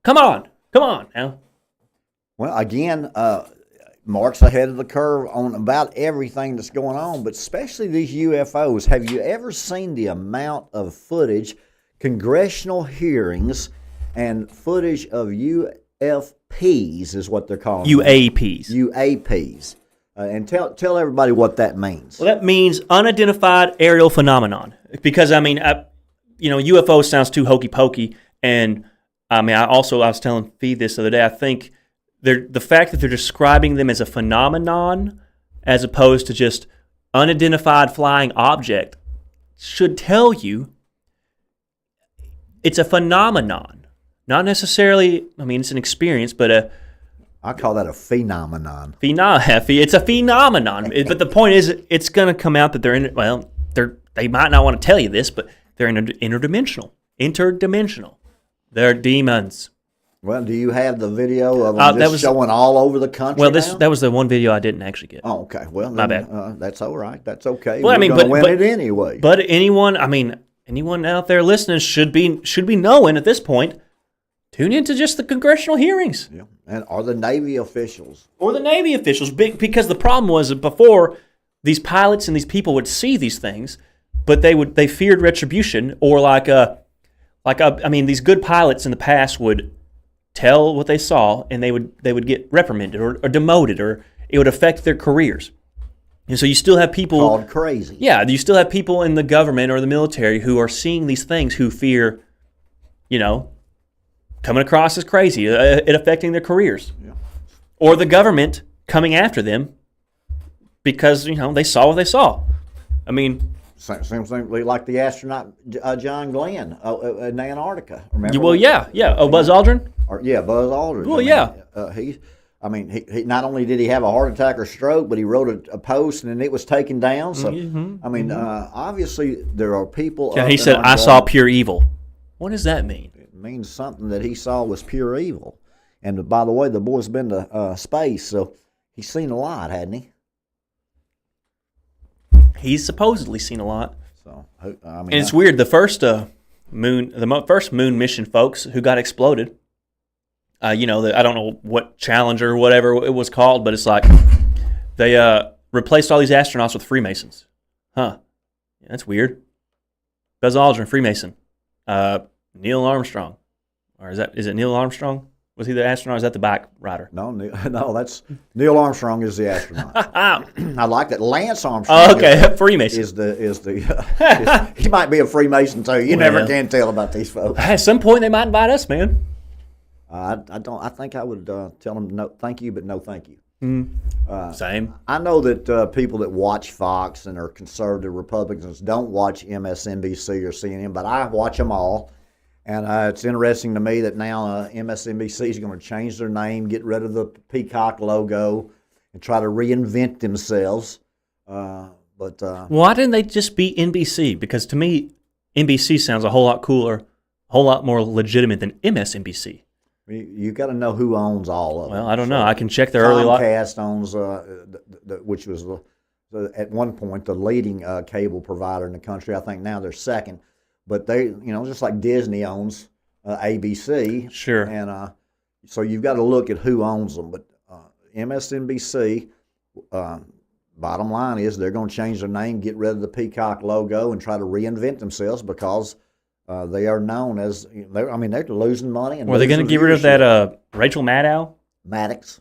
come on now. Well, again, Mark's ahead of the curve on about everything that's going on, but especially these UFOs. Have you ever seen the amount of footage, congressional hearings, and footage of UFPs is what they're calling them. UAPs. UAPs. And tell everybody what that means. Well, that means unidentified aerial phenomenon. Because, UFO sounds too hokey pokey. And, I was telling Phee this the other day, I think the fact that they're describing them as a phenomenon as opposed to just unidentified flying object should tell you it's a phenomenon. Not necessarily, it's an experience, but I call that a phenomenon. It's a phenomenon. But the point is, it's going to come out that they might not want to tell you this, but they're interdimensional. They're demons. Well, do you have the video of them showing all over the country? Well, that was the one video I didn't actually get. Oh, okay. Well, my bad. That's all right. That's okay. Well, We're gonna win it anyway. But anyone out there listening should be knowing at this point. Tune into just the congressional hearings. Yeah, or the Navy officials. Because the problem was that before, these pilots and these people would see these things, but they feared retribution, or these good pilots in the past would tell what they saw, and they would get reprimanded or demoted, or it would affect their careers. And so you still have people called crazy. Yeah, you still have people in the government or the military who are seeing these things who fear, coming across as crazy, it affecting their careers. Yeah. Or the government coming after them because, they saw what they saw. Same thing like the astronaut John Glenn in Antarctica. Remember? Well, yeah. Oh, Buzz Aldrin? Buzz Aldrin. Well, yeah. He not only did he have a heart attack or stroke, but he wrote a post and it was taken down. So, obviously there are people. Yeah, he said, I saw pure evil. What does that mean? It means something that he saw was pure evil. And by the way, the boy's been to space, so he's seen a lot, hadn't he? He's supposedly seen a lot. So, and it's weird. The first moon mission folks who got exploded. I don't know what Challenger or whatever it was called, but it's like they replaced all these astronauts with Freemasons. Huh? Yeah, that's weird. Buzz Aldrin, Freemason. Neil Armstrong, or is it Neil Armstrong? Was he the astronaut? Or is that the bike rider? No, that's Neil Armstrong is the astronaut. I like that. Lance Armstrong. Oh, okay, Freemason he might be a Freemason too. You never can tell about these folks. At some point, they might invite us, man. I think I would tell them no, thank you, but no, thank you. Same. I know that people that watch Fox and are conservative Republicans don't watch MSNBC or CNN, but I watch them all. And it's interesting to me that now MSNBC is going to change their name, get rid of the peacock logo, and try to reinvent themselves. Why didn't they just be NBC? Because to me, NBC sounds a whole lot cooler, a whole lot more legitimate than MSNBC. You got to know who owns all of them. Well, I don't know. I can check their early lot. Comcast owns, which was at one point the leading cable provider in the country. I think now they're second. But they, just like Disney owns ABC. Sure. And so you've got to look at who owns them. But MSNBC Bottom line is they're going to change their name, get rid of the peacock logo, and try to reinvent themselves because they are known as. They're losing money. And Were they going to get rid of that Rachel Maddow Maddox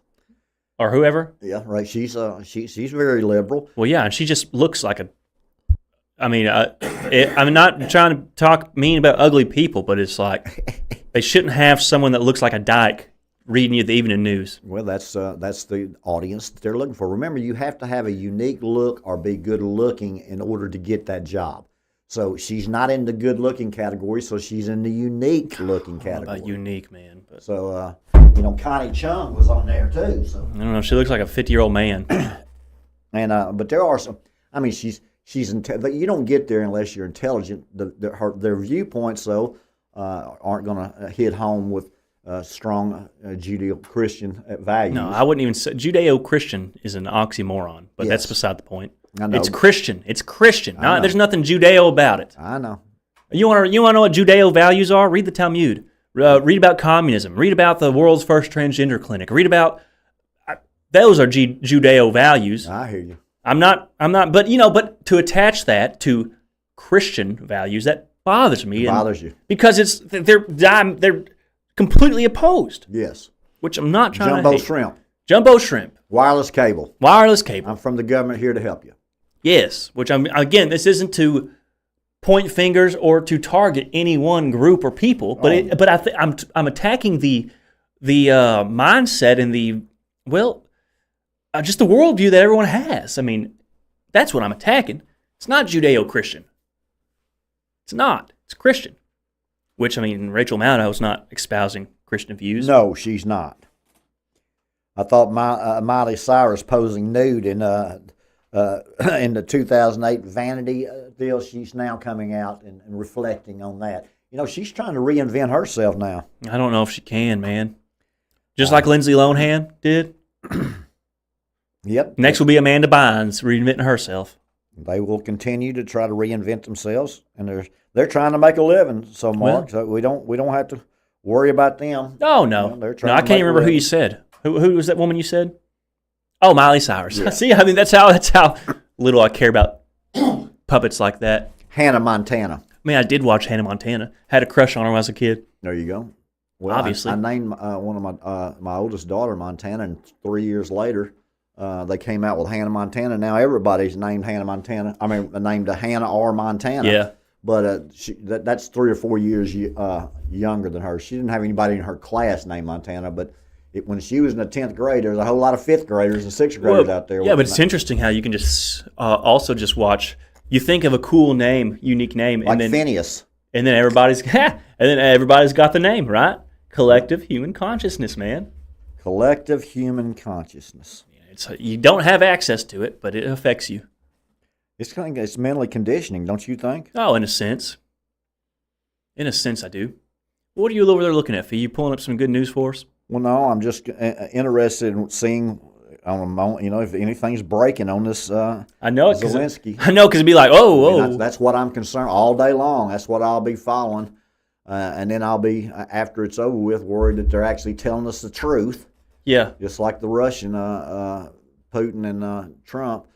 or whoever? Yeah, right. She's very liberal. Well, yeah, and she just looks like a. I'm not trying to talk mean about ugly people, but it's like they shouldn't have someone that looks like a dyke reading you the evening news. Well, that's the audience that they're looking for. Remember, you have to have a unique look or be good looking in order to get that job. So she's not in the good looking category, so she's in the unique looking category. About unique, man. But. So, Connie Chung was on there too. So I don't know. She looks like a 50-year-old man. And but there are some. I mean, she's you don't get there unless you're intelligent. Their viewpoints though aren't going to hit home with strong Judeo-Christian values. No, I wouldn't even say Judeo-Christian is an oxymoron, but Yes. that's beside the point. I know. It's Christian. It's Christian. I know. There's nothing Judeo about it. I know. You want to know what Judeo values are? Read the Talmud. Read about communism. Read about the world's first transgender clinic. Read about those are Judeo values. I hear you. I'm not. But to attach that to Christian values, that bothers me. It bothers you because they're completely opposed. Yes. Which I'm not trying to Jumbo hate. shrimp. Jumbo shrimp. Wireless cable. Wireless cable. I'm from the government here to help you. Yes. Which again, this isn't to point fingers or to target any one group or people, but I'm attacking the mindset and just the worldview that everyone has. I mean, that's what I'm attacking. It's not Judeo-Christian. It's not. It's Christian. Which, Rachel Maddow's not espousing Christian views. No, she's not. I thought Miley Cyrus posing nude in the 2008 Vanity deal. She's now coming out and reflecting on that. She's trying to reinvent herself now. I don't know if she can, man. Just like Lindsay Lohan did. Yep. Next will be Amanda Bynes reinventing herself. They will continue to try to reinvent themselves, and they're trying to make a living. So, Mark, so we don't have to worry about them. Oh no, they're no, trying I to can't make a remember who living. you said. Who was that woman you said? Oh, Miley Cyrus. Yeah. See, that's how little I care about puppets like that. Hannah Montana. I did watch Hannah Montana. Had a crush on her when I was a kid. There you go. Well, Obviously. I named one of my oldest daughter Montana, and 3 years later, they came out with Hannah Montana. Now everybody's named Hannah Montana. Named Hannah or Montana. Yeah. But that's 3 or 4 years younger than her. She didn't have anybody in her class named Montana, but when she was in the 10th grade, there was a whole lot of 5th graders and 6th graders out there. Yeah, but it's interesting how you can just also just watch. You think of a cool name, unique name, like and then Phineas. And then everybody's got the name, right? Collective human consciousness, man. Collective human consciousness. You don't have access to it, but it affects you. It's mentally conditioning, don't you think? Oh, in a sense. In a sense, I do. What are you over there looking at, Phee? You pulling up some good news for us? Well, no, I'm just interested in seeing if anything's breaking on this I know it, Zelensky. I know, because it'd be like, That's what I'm concerned all day long. That's what I'll be following. And then I'll be, after it's over with, worried that they're actually telling us the truth. Yeah. Just like the Russian, Putin and Trump.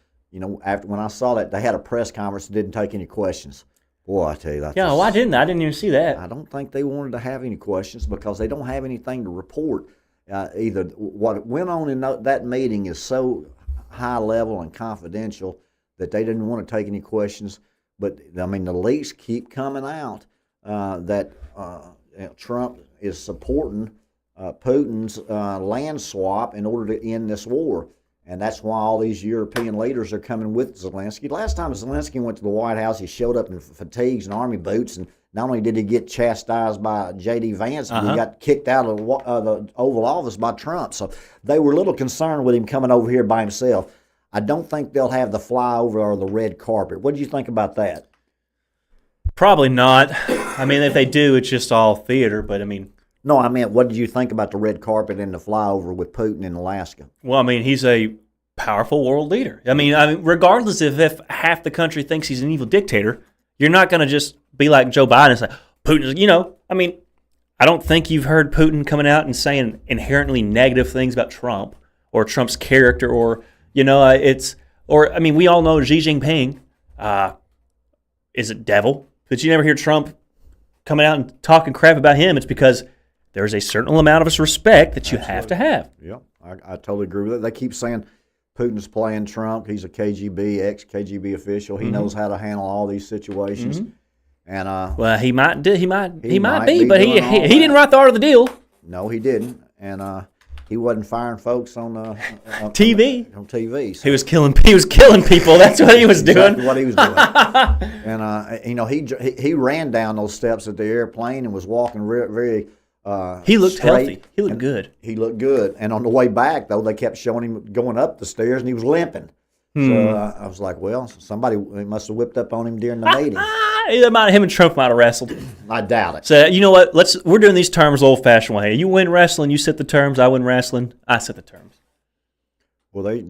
After when I saw that, they had a press conference and didn't take any questions. Boy, I tell you that. Yeah, why didn't I? I didn't even see that. I don't think they wanted to have any questions because they don't have anything to report. Either what went on in that meeting is so high level and confidential that they didn't want to take any questions. But the leaks keep coming out that Trump is supporting Putin's land swap in order to end this war. And that's why all these European leaders are coming with Zelensky. Last time Zelensky went to the White House, he showed up in fatigues and army boots, and not only did he get chastised by J.D. Vance, but he got kicked out of the Oval Office by Trump. So they were a little concerned with him coming over here by himself. I don't think they'll have the flyover or the red carpet. What do you think about that? Probably not. If they do, it's just all theater, but No, I meant, what did you think about the red carpet and the flyover with Putin in Alaska? Well, he's a powerful world leader. Regardless if half the country thinks he's an evil dictator, you're not going to just be like Joe Biden and say, Putin's, I don't think you've heard Putin coming out and saying inherently negative things about Trump or Trump's character or, You know, we all know Xi Jinping is a devil, but you never hear Trump coming out and talking crap about him. It's because there's a certain amount of respect that you have to have. Yeah, I totally agree with that. They keep saying Putin's playing Trump. He's a ex-KGB official. He knows how to handle all these situations. And well, he might be, but he doing all that. didn't write the art of the deal. No, he didn't. And he wasn't firing folks on TV. On TV. So He was killing people. That's what he was doing. exactly what he was doing. And he ran down those steps at the airplane and was walking very. He looked straight, healthy. He looked good. He looked good. And on the way back, though, they kept showing him going up the stairs, and he was limping. So I was like, well, somebody must have whipped up on him during the meeting. Him and Trump might have wrestled. I doubt it. So you know what? We're doing these terms old-fashioned way. You win wrestling, you set the terms. I win wrestling, I set the terms. Well, they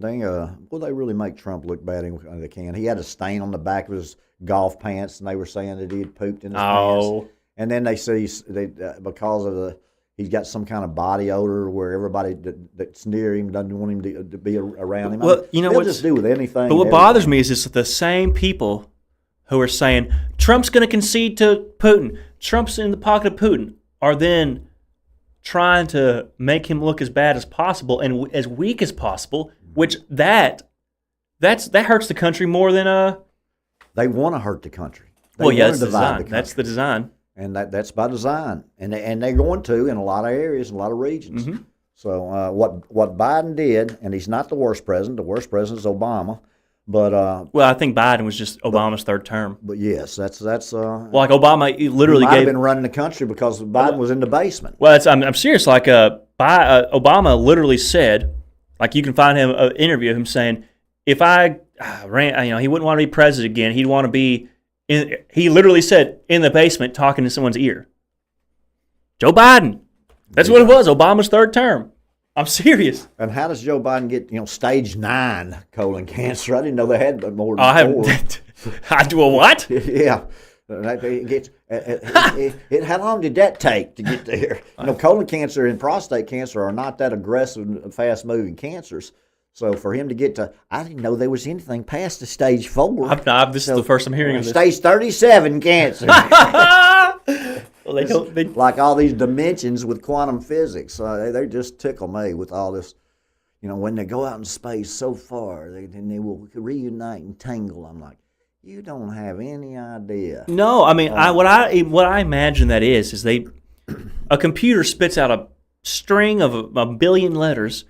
really make Trump look bad. They can. He had a stain on the back of his golf pants, and they were saying that he had pooped in his pants. And then they say because he's got some kind of body odor where everybody that's near him doesn't want him to be around him. Well, you know they'll what? just do with anything. But what bothers me is it's the same people who are saying Trump's going to concede to Putin, Trump's in the pocket of Putin, are then trying to make him look as bad as possible and as weak as possible, which that hurts the country more than They want to hurt the country. They well, yeah, want that's to the divide design. the That's country. the design. And that's by design, and they're going to in a lot of areas, in a lot of regions. So what Biden did, and he's not the worst president. The worst president is Obama, but Well, I think Biden was just Obama's third term. but yes, that's Well, like Obama, he he literally might have gave. been running the country because Biden was in the basement. Well, I'm serious. Like Obama literally said, like you can find him an interview of him saying, if I ran, he wouldn't want to be president again. He'd want to be. He literally said in the basement talking to someone's ear. Joe Biden. That's what it was. Obama's third term. I'm serious. And how does Joe Biden get stage 9 colon cancer? I didn't know they had more than I 4. I do a what? Yeah. How long did that take to get there? Colon cancer and prostate cancer are not that aggressive, fast-moving cancers. So for him to get to, I didn't know there was anything past the stage 4. This is the first I'm hearing of this. Stage 37 cancer. Well, they don't. Like all these dimensions with quantum physics. They just tickle me with all this. When they go out in space so far, they will reunite and tangle. I'm like, you don't have any idea. No, I mean, what I imagine that is a computer spits out a string of a billion letters,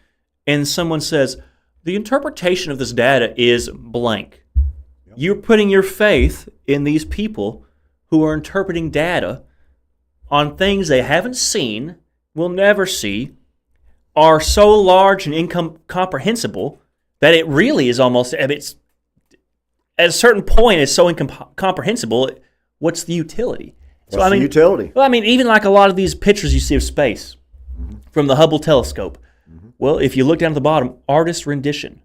and someone says, the interpretation of this data is blank. Yep. You're putting your faith in these people who are interpreting data on things they haven't seen, will never see, are so large and incomprehensible that it really is almost, it's at a certain point, it's so incomprehensible. What's the utility? What's the utility? Well, I mean, even like a lot of these pictures you see of space from the Hubble telescope. Well, if you look down at the bottom, artist rendition.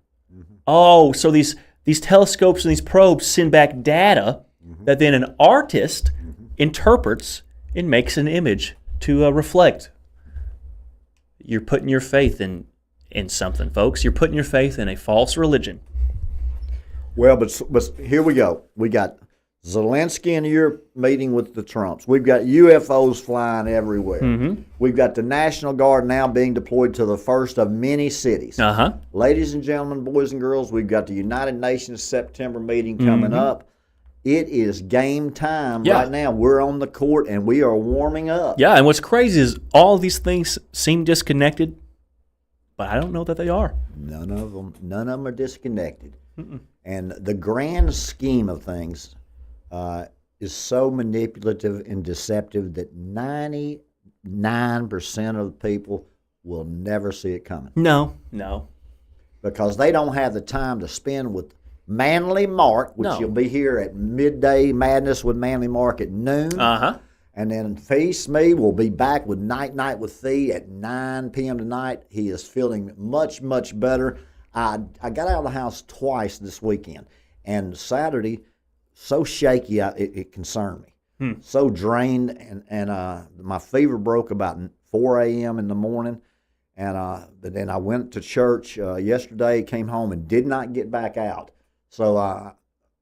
Oh, so these telescopes and these probes send back data that then an artist interprets and makes an image to reflect. You're putting your faith in something, folks. You're putting your faith in a false religion. Well, but here we go. We got Zelensky in Europe meeting with the Trumps. We've got UFOs flying everywhere. We've got the National Guard now being deployed to the first of many cities. Ladies and gentlemen, boys and girls, we've got the United Nations September meeting coming up. It is game time right now. We're on the court and we are warming up. Yeah, and what's crazy is all these things seem disconnected, but I don't know that they are. None of them are disconnected. And the grand scheme of things is so manipulative and deceptive that 99% of the people will never see it coming. No. Because they don't have the time to spend with Manly Mark, which you'll be here at Midday Madness with Manly Mark at noon. And then Phee Smee will be back with Night with Phee at 9 p.m. tonight. He is feeling much, much better. I got out of the house twice this weekend. And Saturday, so shaky, it concerned me. So drained, and my fever broke about 4 a.m. in the morning. But then I went to church yesterday, came home, and did not get back out. So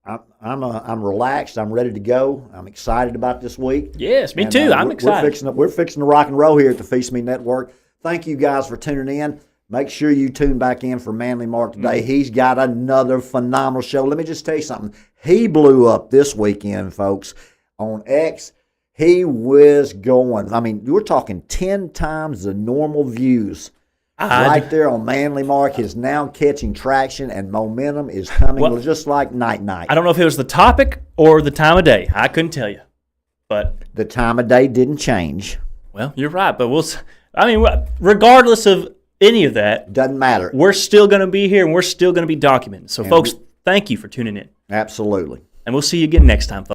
I'm relaxed. I'm ready to go. I'm excited about this week. Yes, me too. I'm excited. We're fixing to rock and roll here at the Phee Smee Network. Thank you guys for tuning in. Make sure you tune back in for Manly Mark today. He's got another phenomenal show. Let me just tell you something. He blew up this weekend, folks, on X. He was going. I mean, we're talking 10 times the normal views. Right there on Manly Mark is now catching traction, and momentum is coming just like night. I don't know if it was the topic or the time of day. I couldn't tell you. But the time of day didn't change. Well, you're right. But regardless of any of that, doesn't matter. We're still going to be here, and we're still going to be documenting. So, folks, thank you for tuning in. Absolutely. And we'll see you again next time, folks.